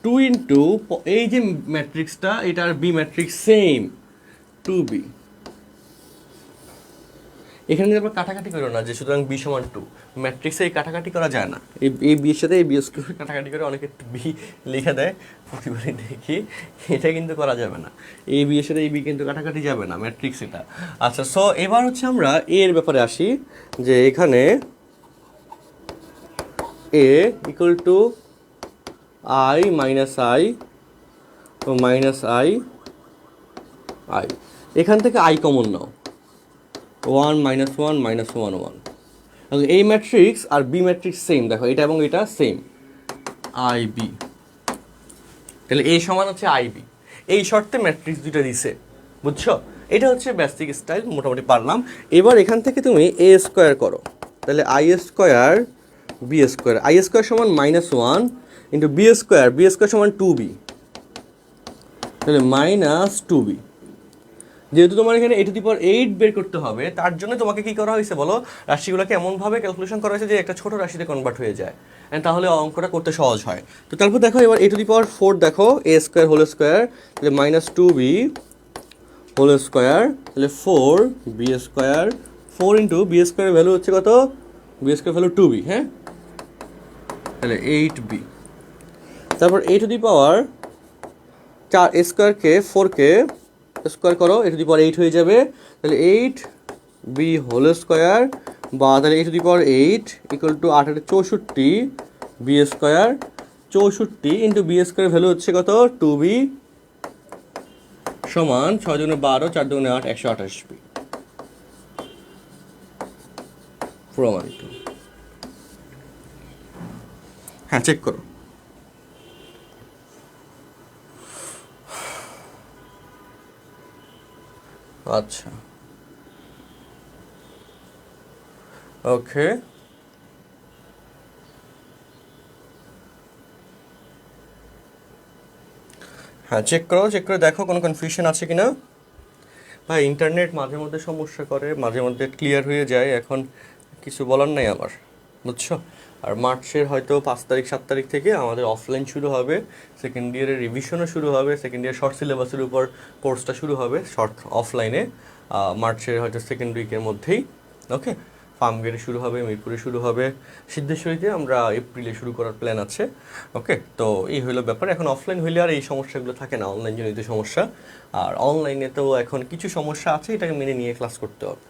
2 ইন্টু এই যে ম্যাট্রিক্সটা, এটার বি ম্যাট্রিক্স সেম 2b। এখানে কিন্তু আবার কাটাকাটি করো না যে সুতরাং বি সমান 2, ম্যাট্রিক্সে এই কাটাকাটি করা যায় না। এই বি এর সাথে এই বি স্কোয়ার কাটাকাটি করে অনেকে বি লিখে দেয়, প্রতিবারই দেখি, এটা কিন্তু করা যাবে না। এই বি এর সাথে এই বি কিন্তু কাটাকাটি যাবে না, ম্যাট্রিক্স এটা। আচ্ছা, সো এবার হচ্ছে আমরা এ এর ব্যাপারে আসি, যে এখানে A equal to I minus I minus I I, এখান থেকে আই কমন নাও, 1 - 1 - 1 1। এই ম্যাট্রিক্স আর বি ম্যাট্রিক্স সেম, দেখো এটা এবং এটা সেম, আই বি, তাহলে এ সমান হচ্ছে আই বি। এই শর্তে ম্যাট্রিক্স দুটো দিছে, বুঝছো? এটা হচ্ছে বেসিক স্টাইল, মোটামুটি পারলাম। এবার এখান থেকে তুমি এ স্কোয়ার করো, তাহলে i square b square, i square সমান -1 ইন্টু বি স্কোয়ার সমান 2b, তাহলে -2b। যেহেতু তোমার এখানে a⁸ বের করতে হবে, তার জন্য তোমাকে কি করা হয়েছে বলো, রাশিগুলোকে এমনভাবে ক্যালকুলেশন করা হয়েছে যে একটা ছোট রাশিতে কনভার্ট হয়ে যায়, তাহলে অঙ্কটা করতে সহজ হয়। তো তারপর দেখো এবার a⁴ দেখো, a স্কোয়ার হোল স্কোয়ার, তাহলে -2b হোল স্কোয়ার, তাহলে 4b স্কোয়ার, 4 ইন্টু বি স্কোয়ারের ভ্যালু হচ্ছে কত, বি স্কোয়ার ভ্যালু 2b, হ্যাঁ, তাহলে 8b। তারপর a⁴ 4 স্কোয়ারকে 4কে স্কোয়ার করো, a⁸ হয়ে যাবে, তাহলে 8b হোল স্কোয়ার, বা তাহলে a⁸ equal to 8 64 b square, 64 into b square value হচ্ছে কত, 2b সমান 6 × 12 4 × 8 128b। প্রমাণিত। হ্যাঁ, চেক করো। আচ্ছা, ওকে, হ্যাঁ চেক করে দেখো কোনো কনফিউশন আছে কিনা। ভাই ইন্টারনেট মাঝে মধ্যে সমস্যা করে, মাঝে মধ্যে ক্লিয়ার হয়ে যায়, এখন কিছু বলার নাই আমার, বুঝছো? আর মার্চের হয়তো 5 তারিখ 7 তারিখ থেকে আমাদের অফলাইন শুরু হবে, সেকেন্ড ইয়ারের রিভিশনও শুরু হবে, সেকেন্ড ইয়ার শর্ট সিলেবাসের উপর কোর্সটা শুরু হবে শর্ট অফলাইনে, মার্চের হয়তো সেকেন্ড উইকের মধ্যেই। ওকে, ফার্মগেটে শুরু হবে, মিরপুরে শুরু হবে, সিদ্ধেশ্বরীতে আমরা এপ্রিলে শুরু করার প্ল্যান আছে। ওকে, তো এই হলো ব্যাপার। এখন অফলাইন হইলে আর এই সমস্যাগুলো থাকে না, অনলাইন জনিত সমস্যা। আর অনলাইনে তো এখন কিছু সমস্যা আছে, এটাকে মেনে নিয়ে ক্লাস করতে হবে,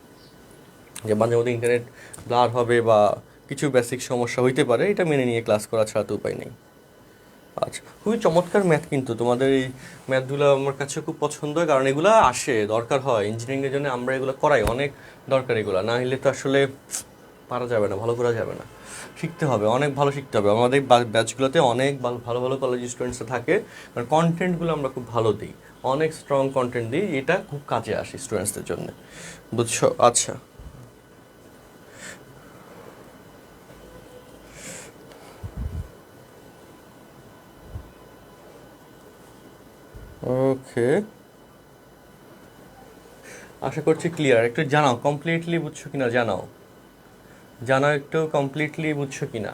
যে মাঝে মধ্যে ইন্টারনেট ব্লার হবে বা কিছু বেসিক সমস্যা হইতে পারে, এটা মেনে নিয়ে ক্লাস করা ছাড়া তো উপায় নেই। আচ্ছা, খুবই চমৎকার ম্যাথ, কিন্তু তোমাদের এই ম্যাথগুলো আমার কাছে খুব পছন্দ, কারণ এগুলো আসে, দরকার হয় ইঞ্জিনিয়ারিংয়ের জন্য, আমরা এগুলো করাই, অনেক দরকার এগুলো, না হলে তো আসলে পারা যাবে না, ভালো করা যাবে না, শিখতে হবে, অনেক ভালো শিখতে হবে। আমাদের ব্যাচগুলোতে অনেক ভালো ভালো কলেজ স্টুডেন্টসরা থাকে, কারণ কন্টেন্টগুলো আমরা খুব ভালো দিই, অনেক স্ট্রং কন্টেন্ট দিই, এটা খুব কাজে আসে স্টুডেন্টসদের জন্য, বুঝছো? আচ্ছা, ওকে, আশা করছি ক্লিয়ার। একটু জানাও কমপ্লিটলি বুঝছো কিনা, জানাও একটু কমপ্লিটলি বুঝছো কিনা।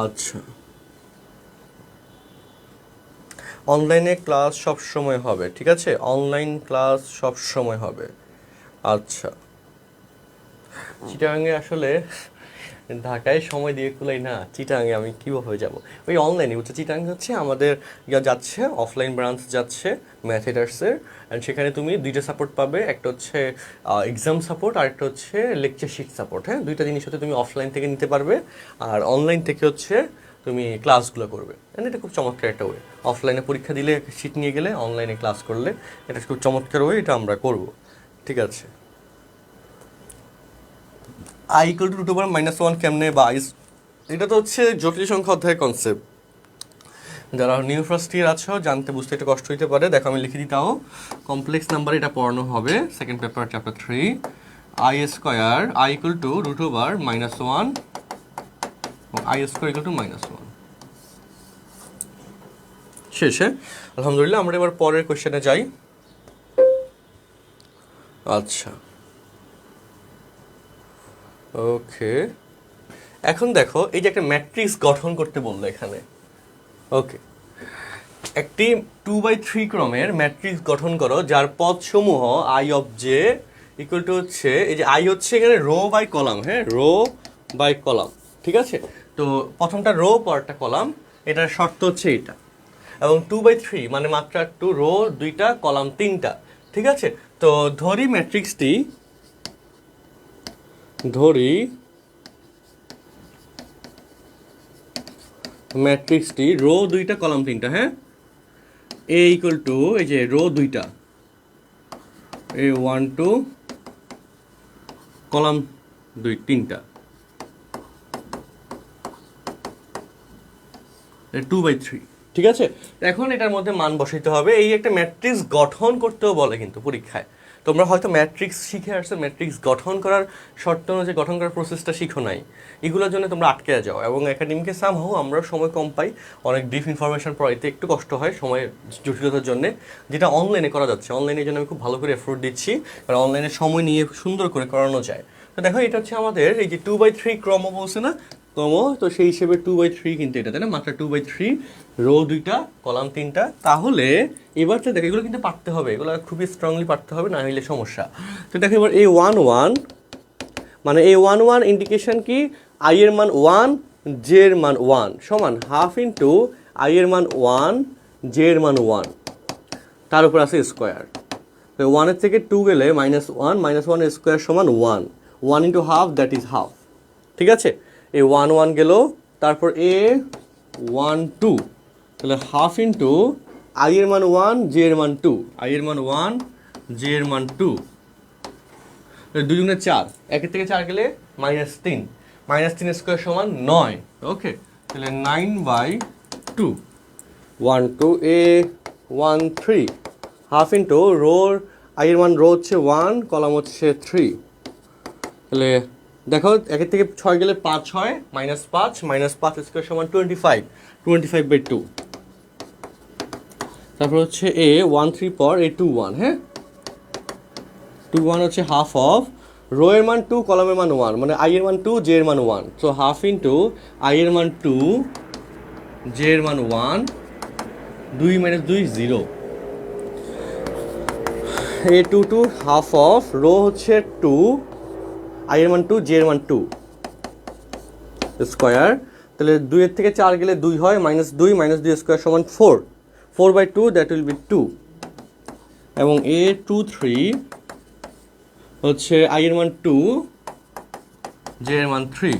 আচ্ছা, অনলাইনে ক্লাস সব সময় হবে, ঠিক আছে, অনলাইন ক্লাস সব সময় হবে। আচ্ছা, চিটাগাঙে আসলে ঢাকায় সময় দিয়ে কুলাই না, চিটাগাঙে আমি কীভাবে যাব, ওই অনলাইনে, বুঝছো? চিটাগাং হচ্ছে আমাদের যাচ্ছে, অফলাইন ব্রাঞ্চ যাচ্ছে ম্যাথেটার্সের, অ্যান্ড সেখানে তুমি দুইটা সাপোর্ট পাবে, একটা হচ্ছে এক্সাম সাপোর্ট আর একটা হচ্ছে লেকচার শিট সাপোর্ট, হ্যাঁ, দুইটা জিনিস হচ্ছে তুমি অফলাইন থেকে নিতে পারবে, আর অনলাইন থেকে হচ্ছে তুমি ক্লাসগুলো করবে, অ্যান্ড এটা খুব চমৎকার একটা ওয়ে, অফলাইনে পরীক্ষা দিলে শিট নিয়ে গেলে অনলাইনে ক্লাস করলে, এটা খুব চমৎকার ওয়ে, এটা আমরা করব, ঠিক আছে। আই ইকুয়াল টু √1 - 1 কেমনে, বা এটা তো হচ্ছে জটিল সংখ্যা অধ্যায়ের কনসেপ্ট, যারা নিউ ফার্স্ট ইয়ার আছো জানতে বুঝতে একটু কষ্ট হইতে পারে, দেখো আমি লিখে দিতাও কমপ্লেক্স নাম্বার এটা পড়ানো হবে second paper chapter 3 i square i equal to root over -1 i square equal to -1 শেষে। আলহামদুলিল্লাহ আমরা এবার পরের কোশ্চেনে যাই। আচ্ছা ওকে, এখন দেখো এই যে একটা ম্যাট্রিক্স গঠন করতে বললো এখানে। ওকে, একটি 2/3 ক্রমের ম্যাট্রিক্স গঠন করো যার পদসমূহ I of J equal to হচ্ছে, এই যে আই হচ্ছে এখানে রো বাই কলাম, হ্যাঁ রো বাই কলাম, ঠিক আছে। তো প্রথমটা রো পরটা কলাম, এটার শর্ত হচ্ছে এটা, এবং 2/3 মানে মাত্রা 2, রো 2টা কলাম 3টা, ঠিক আছে। তো ধরি ম্যাট্রিক্সটি রো 2টা কলাম 3টা, হ্যাঁ এ ইকুয়াল টু এই যে রো 2টা এ 1 2 কলাম 3টা 2/3, ঠিক আছে। এখন এটার মধ্যে মান বসাইতে হবে। এই একটা ম্যাট্রিক্স গঠন করতেও বলে কিন্তু পরীক্ষায়, তোমরা হয়তো ম্যাট্রিক্স শিখে আসছো, ম্যাট্রিক্স গঠন করার শর্ত অনুযায়ী গঠন করার প্রসেসটা শিখো নাই, এগুলোর জন্য তোমরা আটকে যাও। এবং একাডেমিকে সামহাও আমরা সময় কম পাই, অনেক ডিপ ইনফরমেশন পড়াইতে একটু কষ্ট হয় সময়ের জটিলতার জন্য, যেটা অনলাইনে করা যাচ্ছে। অনলাইনের জন্য আমি খুব ভালো করে এফোর্ট দিচ্ছি, কারণ অনলাইনে সময় নিয়ে সুন্দর করে করানো যায়। তো দেখো এটা হচ্ছে আমাদের এই যে 2/3 ক্রম বলছে না, ক্রম, তো সেই হিসেবে 2/3 কিন্তু এটা, তাই না, মাত্রা 2/3, রো 2টা কলাম 3টা। তাহলে এবার তো দেখো এগুলো কিন্তু পারতে হবে, এগুলো খুবই স্ট্রংলি পারতে হবে, না হলে সমস্যা। তো দেখো এবার A11 মানে A11 ইন্ডিকেশন কি, আই এর মান 1 জে এর মান 1 সমান হাফ ইন্টু আই এর মান 1 জে এর মান 1, তার উপর আছে স্কোয়ার। তো 1 থেকে 2 গেলে -1 -1 স্কোয়ার সমান 1, 1 into half that is half, ঠিক আছে। এ 1 1 গেল, তারপর A12 তাহলে হাফ ইন্টু আই এর মান 1 জে এর মান 2, আই এর মান 1 জে এর মান 2, 2 গুণে 4, 1 থেকে 4 গেলে -3, -3 স্কোয়ার সমান 9, ওকে। তাহলে 9/2 1 2 A13 হাফ ইন্টু রোর আই এর মান রো হচ্ছে 1 কলাম হচ্ছে 3, তাহলে দেখো 1 থেকে 6 গেলে 5 হয়, -5 -5 স্কোয়ার সমান 25/2। তারপর হচ্ছে A13 পর A21, হ্যাঁ 21 হচ্ছে হাফ অফ রো এর মান 2 কলামের মান 1 মানে আই এর মান 2 জে এর মান 1, সো হাফ ইন্টু আই এর মান 2 জে এর মান 1, 2 - 2 0। A22 হাফ অফ রো হচ্ছে 2 আই এর মান 2 জে এর মান 2 স্কোয়ার, তাহলে 2 এর থেকে 4 গেলে 2 হয়, -2 -2 স্কোয়ার সমান 4, 4/2 দ্যাট উইল বি 2। এবং A23 হচ্ছে আই এর মান 2 জে এর মান 3,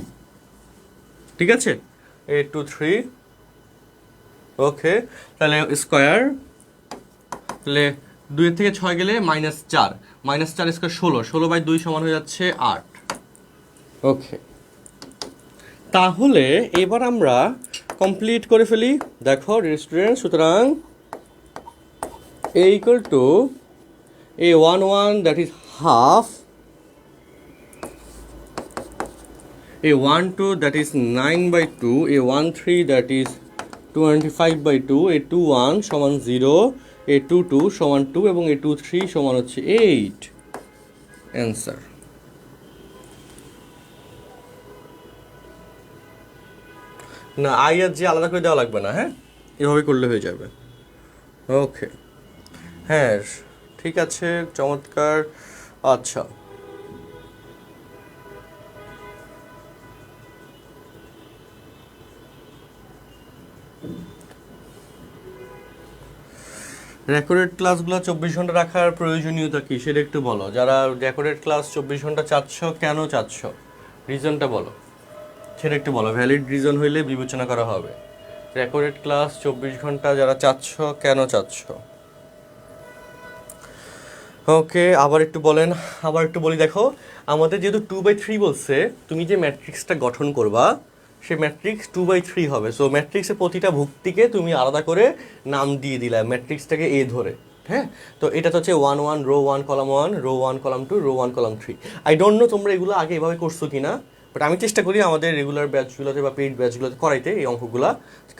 ঠিক আছে। A23 ওকে, তাহলে স্কোয়ার, তাহলে 2 এর থেকে 6 গেলে -4 -4 স্কোয়ার 16, 16/2 সমান হয়ে যাচ্ছে 8, ওকে। তাহলে এবার আমরা কমপ্লিট করে ফেলি, দেখো স্টুডেন্ট। সুতরাং A equal to A11 that is half, A12 that is 9/2, A13 that is 25/2, A21 সমান 0, A22 সমান 2 এবং A23 সমান হচ্ছে 8, অ্যান্সার। না আই আর জে আলাদা করে দেওয়া লাগবে না, হ্যাঁ এভাবে করলে হয়ে যাবে, ওকে। হ্যাঁ ঠিক আছে, চমৎকার। আচ্ছা রেকর্ডেড ক্লাসগুলো 24 ঘন্টা রাখার প্রয়োজনীয়তা কি সেটা একটু বলো। যারা রেকর্ডেড ক্লাস 24 ঘন্টা চাচ্ছ, কেন চাচ্ছ, রিজনটা বলো, সেটা একটু বলো। ভ্যালিড রিজন হইলে বিবেচনা করা হবে। রেকর্ডেড ক্লাস 24 ঘন্টা যারা চাচ্ছ, কেন চাচ্ছ? ওকে, আবার একটু বলেন, আবার একটু বলি। দেখো আমাদের যেহেতু 2/3 বলছে, তুমি যে ম্যাট্রিক্সটা গঠন করবা সে ম্যাট্রিক্স 2/3 হবে। সো ম্যাট্রিক্সের প্রতিটা ভুক্তিকে তুমি আলাদা করে নাম দিয়ে দিলে ম্যাট্রিক্সটাকে এ ধরে। হ্যাঁ, তো এটা তো হচ্ছে 1 1 row 1 column 1 row 1 column 2 row 1 column 3। I don't know তোমরা এগুলো আগে এভাবে করছো কি না, বাট আমি চেষ্টা করি আমাদের রেগুলার ব্যাচগুলোতে বা পেইড ব্যাচগুলোতে করাইতে এই অঙ্কগুলা।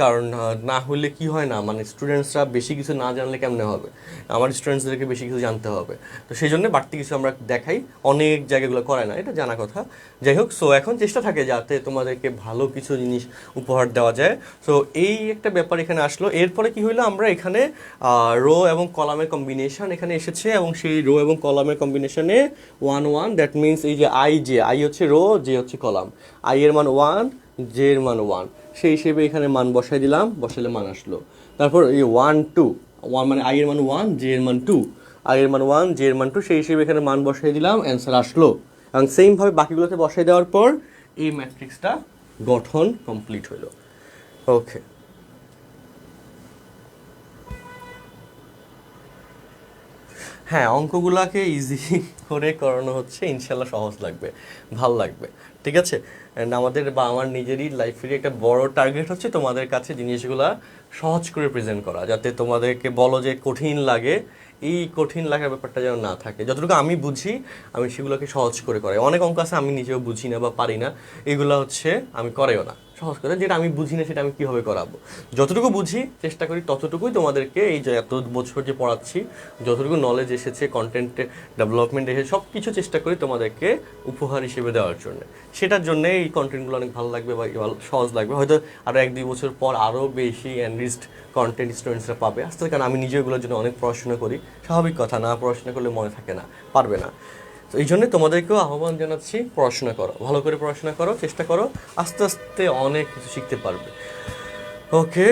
কারণ না হলে কি হয় না, মানে স্টুডেন্টসরা বেশি কিছু না জানলে কেমনে হবে, আমার স্টুডেন্টসদেরকে বেশি কিছু জানতে হবে। তো সেই জন্য বাড়তি কিছু আমরা দেখাই, অনেক জায়গাগুলো করায় না, এটা জানা কথা। যাই হোক, সো এখন চেষ্টা থাকে যাতে তোমাদেরকে ভালো কিছু জিনিস উপহার দেওয়া যায়। সো এই একটা ব্যাপার এখানে আসলো। এরপরে কি হইলো, আমরা এখানে রো এবং কলামের কম্বিনেশন এখানে এসেছে, এবং সেই রো এবং কলামের কম্বিনেশনে 1 1, দ্যাট মিনস এই যে আই হচ্ছে রো, জে হচ্ছে কলাম, আই এর মান 1, জে এর মান 1, সেই হিসেবে এখানে মান বসাই দিলাম, বসালে মান আসলো। তারপর এই 1 2, 1 মানে আই এর মান 1, জে এর মান 2, আই এর মান 1, জে এর মান 2, সেই হিসেবে এখানে মান বসাই দিলাম, অ্যান্সার আসলো। এবং সেমভাবে বাকিগুলোতে বসাই দেওয়ার পর এই ম্যাট্রিক্সটা গঠন কমপ্লিট হলো। ওকে, হ্যাঁ, অঙ্কগুলাকে ইজি করে করানো হচ্ছে, ইনশাল্লাহ সহজ লাগবে, ভাল লাগবে, ঠিক আছে। অ্যান্ড আমাদের বা আমার নিজেরই লাইফেরই একটা বড় টার্গেট হচ্ছে তোমাদের কাছে জিনিসগুলা সহজ করে প্রেজেন্ট করা, যাতে তোমাদেরকে বলো যে কঠিন লাগে, এই কঠিন লাগার ব্যাপারটা যেন না থাকে। যতটুকু আমি বুঝি আমি সেগুলোকে সহজ করে করাই। অনেক অঙ্ক আছে আমি নিজেও বুঝি না বা পারি না, এগুলো হচ্ছে আমি করাইও না সহজ করে। যেটা আমি বুঝি না সেটা আমি কীভাবে করাবো, যতটুকু বুঝি চেষ্টা করি ততটুকুই তোমাদেরকে, এই যে এত বছর যে পড়াচ্ছি যতটুকু নলেজ এসেছে, কন্টেন্টে ডেভেলপমেন্ট এসেছে, সব কিছু চেষ্টা করি তোমাদেরকে উপহার হিসেবে দেওয়ার জন্য। সেটার জন্য এই কন্টেন্টগুলো অনেক ভালো লাগবে বা সহজ লাগবে। হয়তো আরও 1-2 বছর পর আরও বেশি এনরিচড কন্টেন্ট স্টুডেন্টসরা পাবে আস্তে আস্তে, কারণ আমি নিজে এগুলোর জন্য অনেক পড়াশোনা করি। স্বাভাবিক কথা, না পড়াশোনা করলে মনে থাকে না, পারবে না। তো এই জন্য তোমাদেরকেও আহ্বান জানাচ্ছি, পড়াশোনা করো, ভালো করে পড়াশোনা করো, চেষ্টা করো, আস্তে আস্তে অনেক কিছু শিখতে পারবে। ওকে,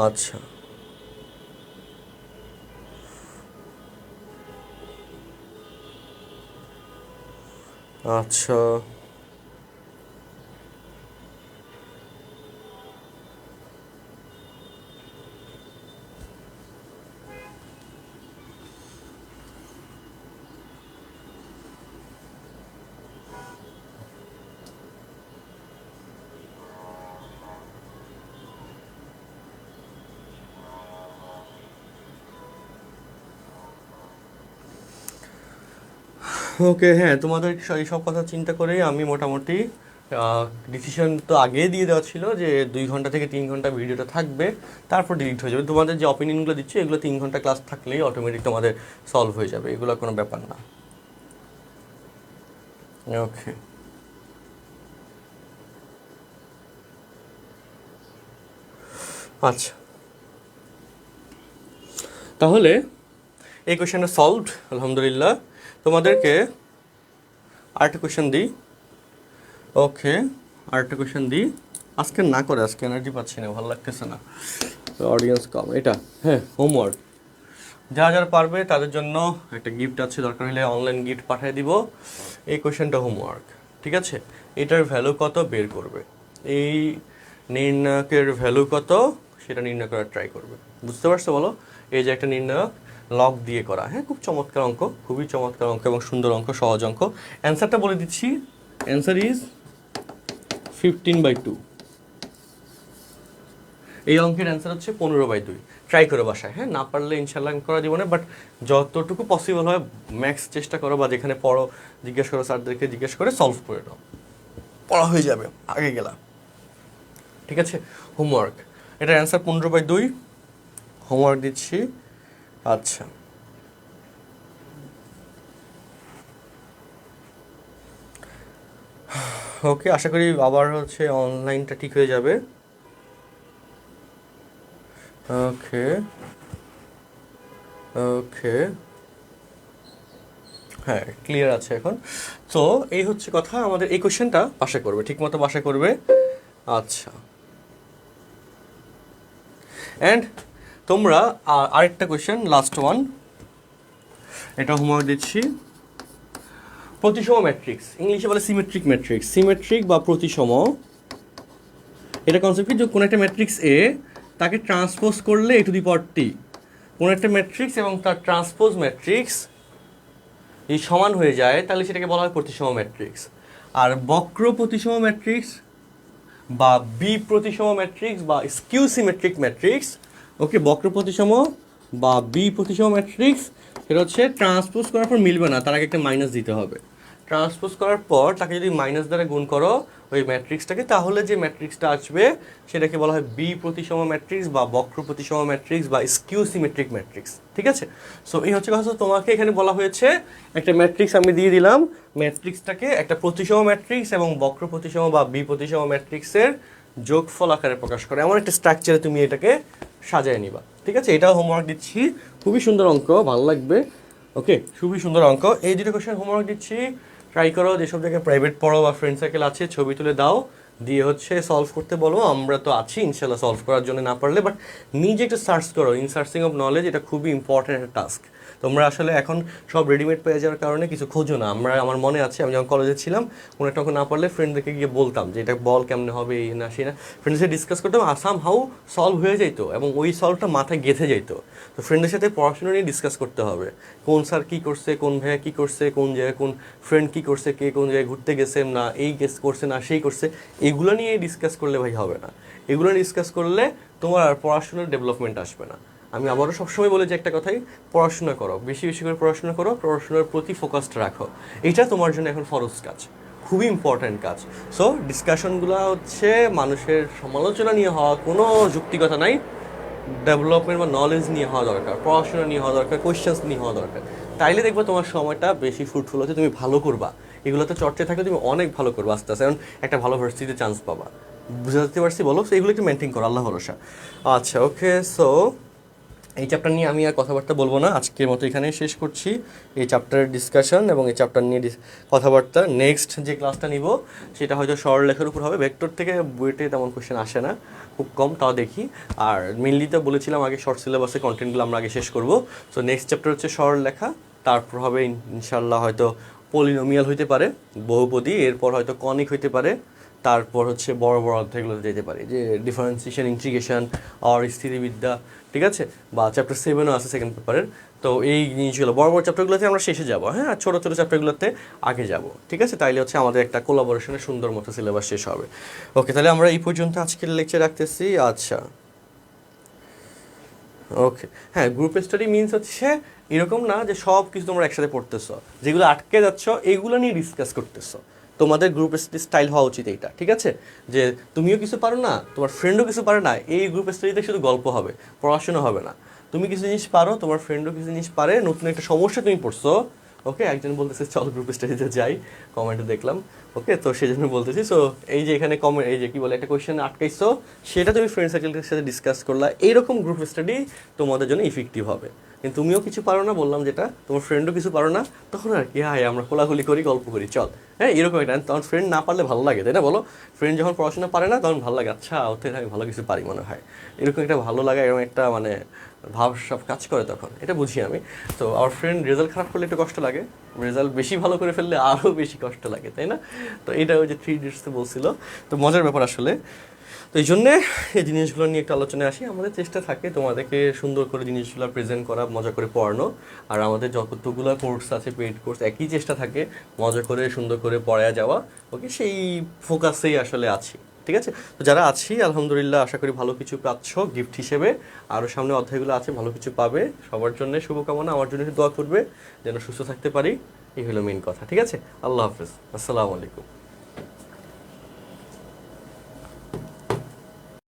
আচ্ছা আচ্ছা, ওকে, হ্যাঁ, তোমাদের এই সব কথা চিন্তা করেই আমি মোটামুটি ডিসিশন তো আগে দিয়ে দেওয়া ছিল যে 2 ঘন্টা থেকে 3 ঘন্টা ভিডিওটা থাকবে, তারপর ডিলিট হয়ে যাবে। তোমাদের যে অপিনিয়নগুলো দিচ্ছে এগুলো 3 ঘন্টা ক্লাস থাকলেই অটোমেটিক তোমাদের সলভ হয়ে যাবে, এগুলো কোনো ব্যাপার না। ওকে, আচ্ছা, তাহলে এই কোয়েশ্চেনটা সলভড আলহামদুলিল্লাহ। তোমাদেরকে আরেকটা কোয়েশ্চেন দিই। ওকে, আরেকটা কোয়েশ্চেন দিই, আজকে না করে, আজকে এনার্জি পাচ্ছি না, ভালো লাগতেছে না, অডিয়েন্স কম। এটা হ্যাঁ, হোমওয়ার্ক যারা যারা পারবে তাদের জন্য একটা গিফট আছে, দরকার হলে অনলাইন গিফট পাঠিয়ে দিব। এই কোয়েশ্চেনটা হোমওয়ার্ক, ঠিক আছে। এটার ভ্যালু কত বের করবে, এই নির্ণায়কের ভ্যালু কত সেটা নির্ণয় করার ট্রাই করবে। বুঝতে পারছো বলো? এই যে একটা নির্ণায়ক লগ দিয়ে করা, হ্যাঁ, খুব চমৎকার অঙ্ক, খুবই চমৎকার অঙ্ক এবং সুন্দর অঙ্ক, সহজ অঙ্ক। অ্যান্সারটা বলে দিচ্ছি, অ্যান্সার ইজ 15/2। এই অঙ্কের অ্যান্সার হচ্ছে 15/2। ট্রাই করো বাসায়, হ্যাঁ, না পারলে ইনশাল্লাহ করা দিব না, বাট যতটুকু পসিবল হয় ম্যাক্স চেষ্টা করো, বা যেখানে পড়ো জিজ্ঞেস করো, স্যারদেরকে জিজ্ঞেস করে সলভ করে নাও, পড়া হয়ে যাবে, আগে গেলা, ঠিক আছে। হোমওয়ার্ক, এটার অ্যান্সার 15/2, হোমওয়ার্ক দিচ্ছি। আচ্ছা, ওকে, আশা করি আবার হচ্ছে অনলাইনটা ঠিক হয়ে যাবে। ওকে ওকে, হ্যাঁ, ক্লিয়ার আছে এখন। তো এই হচ্ছে কথা, আমাদের এই কোশ্চেনটা বাসা করবে, ঠিক মতো বাসা করবে। আচ্ছা, অ্যান্ড তোমরা আরেকটা কোয়েশ্চেন, লাস্ট ওয়ান, এটা হোমওয়ার্ক দিচ্ছি। প্রতিসম ম্যাট্রিক্স, ইংলিশে বলে সিমেট্রিক ম্যাট্রিক্স, সিমেট্রিক বা প্রতিসম, এটা কনসেপ্ট কি, যে কোনো একটা ম্যাট্রিক্স এ তাকে ট্রান্সপোজ করলে a two the power t, কোনো একটা ম্যাট্রিক্স এবং তার ট্রান্সপোজ ম্যাট্রিক্স যদি সমান হয়ে যায় তাহলে সেটাকে বলা হয় প্রতিসম ম্যাট্রিক্স। আর বক্র প্রতিসম ম্যাট্রিক্স বা বি প্রতিসম ম্যাট্রিক্স বা স্কিউ সিমেট্রিক ম্যাট্রিক্স, ওকে, বক্র প্রতিসম বা বি প্রতিসম ম্যাট্রিক্স, সেটা হচ্ছে ট্রান্সপোজ করার পর মিলবে না, তার আগে একটা মাইনাস দিতে হবে। ট্রান্সপোজ করার পর তাকে যদি মাইনাস দ্বারা গুণ করো ওই ম্যাট্রিক্সটাকে, তাহলে যে ম্যাট্রিক্সটা আসবে সেটাকে বলা হয় বি প্রতিসম ম্যাট্রিক্স বা বক্র প্রতিসম ম্যাট্রিক্স বা স্কিউ সিমেট্রিক ম্যাট্রিক্স, ঠিক আছে? সো এই হচ্ছে কথা। তোমাকে এখানে বলা হয়েছে একটা ম্যাট্রিক্স আমি দিয়ে দিলাম, ম্যাট্রিক্সটাকে একটা প্রতিসম ম্যাট্রিক্স এবং বক্র প্রতিসম বা বি প্রতিসম ম্যাট্রিক্সের যোগফল আকারে প্রকাশ করে এমন একটা স্ট্রাকচারে তুমি এটাকে সাজায় নিবা, ঠিক আছে? এটাও হোমওয়ার্ক দিচ্ছি, খুবই সুন্দর অঙ্ক, ভালো লাগবে, ওকে, খুবই সুন্দর অঙ্ক। এই দুটো কোশ্চেন হোমওয়ার্ক দিচ্ছি, ট্রাই করো, যেসব জায়গায় প্রাইভেট পড়ো বা ফ্রেন্ড সার্কেল আছে ছবি তুলে দাও, দিয়ে হচ্ছে সলভ করতে বলো, আমরা তো আছি ইনশাল্লাহ সলভ করার জন্য, না পারলে বাট নিজে একটু সার্চ করো, ইন সার্চিং অফ নলেজ, এটা খুবই ইম্পর্টেন্ট একটা টাস্ক। তোমরা আসলে এখন সব রেডিমেড পেয়ে যাওয়ার কারণে কিছু খোঁজো না। আমার মনে আছে আমি যখন কলেজে ছিলাম কোনো একটা অঙ্ক না পারলে ফ্রেন্ডদেরকে গিয়ে বলতাম যে এটা বল কেমনে হবে, এই না সেই না, ফ্রেন্ডের সাথে ডিসকাস করতাম, আসাম হাউ সলভ হয়ে যেত এবং ওই সলভটা মাথায় গেঁথে যেত। তো ফ্রেন্ডের সাথে পড়াশোনা নিয়ে ডিসকাস করতে হবে, কোন স্যার কী করছে, কোন ভাইয়া কী করছে, কোন জায়গায় কোন ফ্রেন্ড কী করছে, কে কোন জায়গায় ঘুরতে গেছে, না এই গেস করছে না সেই করছে, এগুলো নিয়ে ডিসকাস করলে ভাই হবে না। এগুলো ডিসকাস করলে তোমার আর পড়াশোনার ডেভেলপমেন্ট আসবে না। আমি আবারও সবসময় বলি যে একটা কথাই, পড়াশোনা করো, বেশি বেশি করে পড়াশোনা করো, পড়াশোনার প্রতি ফোকাসটা রাখো, এটা তোমার জন্য এখন ফরজ কাজ, খুবই ইম্পর্ট্যান্ট কাজ। সো ডিসকাশনগুলো হচ্ছে মানুষের সমালোচনা নিয়ে হওয়া, কোনো যুক্তিকতা নাই, ডেভেলপমেন্ট বা নলেজ নিয়ে হওয়া দরকার, পড়াশোনা নিয়ে হওয়া দরকার, কোয়েশ্চেন্স নিয়ে হওয়া দরকার, তাইলে দেখবে তোমার সময়টা বেশি ফ্রুটফুল হচ্ছে, তুমি ভালো করবা, এগুলোতে চর্চায় থাকলে তুমি অনেক ভালো করবা আস্তে আস্তে, কারণ একটা ভালো ভার্সিটিতে চান্স পাবা। বুঝতে পারছি বলো? সো এগুলো একটু মেনটেন করো, আল্লাহ ভরসা। আচ্ছা, ওকে, সো এই চ্যাপ্টার নিয়ে আমি আর কথাবার্তা বলবো না, আজকের মতো এখানেই শেষ করছি এই চ্যাপ্টারের ডিসকাশন এবং এই চ্যাপ্টার নিয়ে কথাবার্তা। নেক্সট যে ক্লাসটা নিব সেটা হয়তো সরলরেখার উপর হবে, ভেক্টর থেকে বইতে তেমন কোশ্চেন আসে না, খুব কম, তাও দেখি। আর মেনলি তো বলেছিলাম আগে শর্ট সিলেবাসে কন্টেন্টগুলো আমরা আগে শেষ করব। সো নেক্সট চ্যাপ্টার হচ্ছে সরলরেখা, তারপর হবে ইনশাল্লাহ হয়তো পলিনোমিয়াল হইতে পারে, বহুপদী, এরপর হয়তো কনিক হইতে পারে, তারপর হচ্ছে বড় বড় অধ্যায়গুলোতে যেতে পারি, যে ডিফারেন্সিয়েশন, ইন্টিগ্রেশন আর স্থিতিবিদ্যা, ঠিক আছে, বা চ্যাপ্টার 7ও আছে সেকেন্ড পেপারের। তো এই জিনিসগুলো বড় বড় চ্যাপ্টারগুলোতে আমরা শেষে যাব, হ্যাঁ, আর ছোটো ছোটো চ্যাপ্টারগুলোতে আগে যাব, ঠিক আছে? তাইলে হচ্ছে আমাদের একটা কোলাবোরেশনের সুন্দর মতো সিলেবাস শেষ হবে। ওকে, তাহলে আমরা এই পর্যন্ত আজকের লেকচার রাখতেছি। আচ্ছা, ওকে, হ্যাঁ, গ্রুপ স্টাডি মিনস হচ্ছে এরকম না যে সব কিছু তোমরা একসাথে পড়তেছো, যেগুলো আটকে যাচ্ছ এগুলো নিয়ে ডিসকাস করতেছো। তোমাদের গ্রুপ স্টাডি স্টাইল হওয়া উচিত এইটা, ঠিক আছে? যে তুমিও কিছু পারো না, তোমার ফ্রেন্ডও কিছু পারে না, এই গ্রুপ স্টাডিতে শুধু গল্প হবে, পড়াশোনা হবে না। তুমি কিছু জিনিস পারো, তোমার ফ্রেন্ডও কিছু জিনিস পারে, নতুন একটা সমস্যা তুমি পড়ছো, ওকে, একজন বলতেছে চল গ্রুপ স্টাডিতে যাই, কমেন্টে দেখলাম, ওকে, তো সেই জন্য বলতেছি। সো এই যে এখানে কমেন্ট, এই যে কি বলে একটা কোয়েশ্চেন আটকাইছো, সেটা তুমি ফ্রেন্ড সার্কেলের সাথে ডিসকাস করলা, এইরকম গ্রুপ স্টাডি তোমাদের জন্য ইফেক্টিভ হবে। কিন্তু তুমিও কিছু পারো না, বললাম যেটা, তোমার ফ্রেন্ডও কিছু পারো না, তখন আর কি, হাই আমরা খোলাখুলি করি, গল্প করি, চল, হ্যাঁ, এরকম একটা। তখন ফ্রেন্ড না পারলে ভালো লাগে, তাই না বলো? ফ্রেন্ড যখন পড়াশোনা পারে না তখন ভালো লাগে, আচ্ছা ওর থেকে আমি ভালো কিছু পারি মনে হয়, এরকম একটা ভালো লাগা, এরকম একটা মানে ভাব সব কাজ করে, তখন এটা বুঝি আমি। তো আমার ফ্রেন্ড রেজাল্ট খারাপ করলে একটু কষ্ট লাগে, রেজাল্ট বেশি ভালো করে ফেললে আরও বেশি কষ্ট লাগে, তাই না? তো এটা ওই যে 3 ইডিয়টসে বলছিল, তো মজার ব্যাপার আসলে। তো এই জন্যে এই জিনিসগুলো নিয়ে একটু আলোচনায় আসি, আমাদের চেষ্টা থাকে তোমাদেরকে সুন্দর করে জিনিসগুলো প্রেজেন্ট করা, মজা করে পড়ানো, আর আমাদের যতগুলো কোর্স আছে পেইড কোর্স, একই চেষ্টা থাকে মজা করে সুন্দর করে পড়ায়া যাওয়া, ওকে, সেই ফোকাসেই আসলে আছি, ঠিক আছে? তো যারা আছি আলহামদুলিল্লাহ, আশা করি ভালো কিছু পাচ্ছ গিফট হিসেবে, আরও সামনে অধ্যায়গুলো আছে, ভালো কিছু পাবে, সবার জন্য শুভকামনা, আমার জন্য দোয়া করবে যেন সুস্থ থাকতে পারি, এই হলো মেইন কথা, ঠিক আছে? আল্লাহ হাফেজ, আসসালামু আলাইকুম।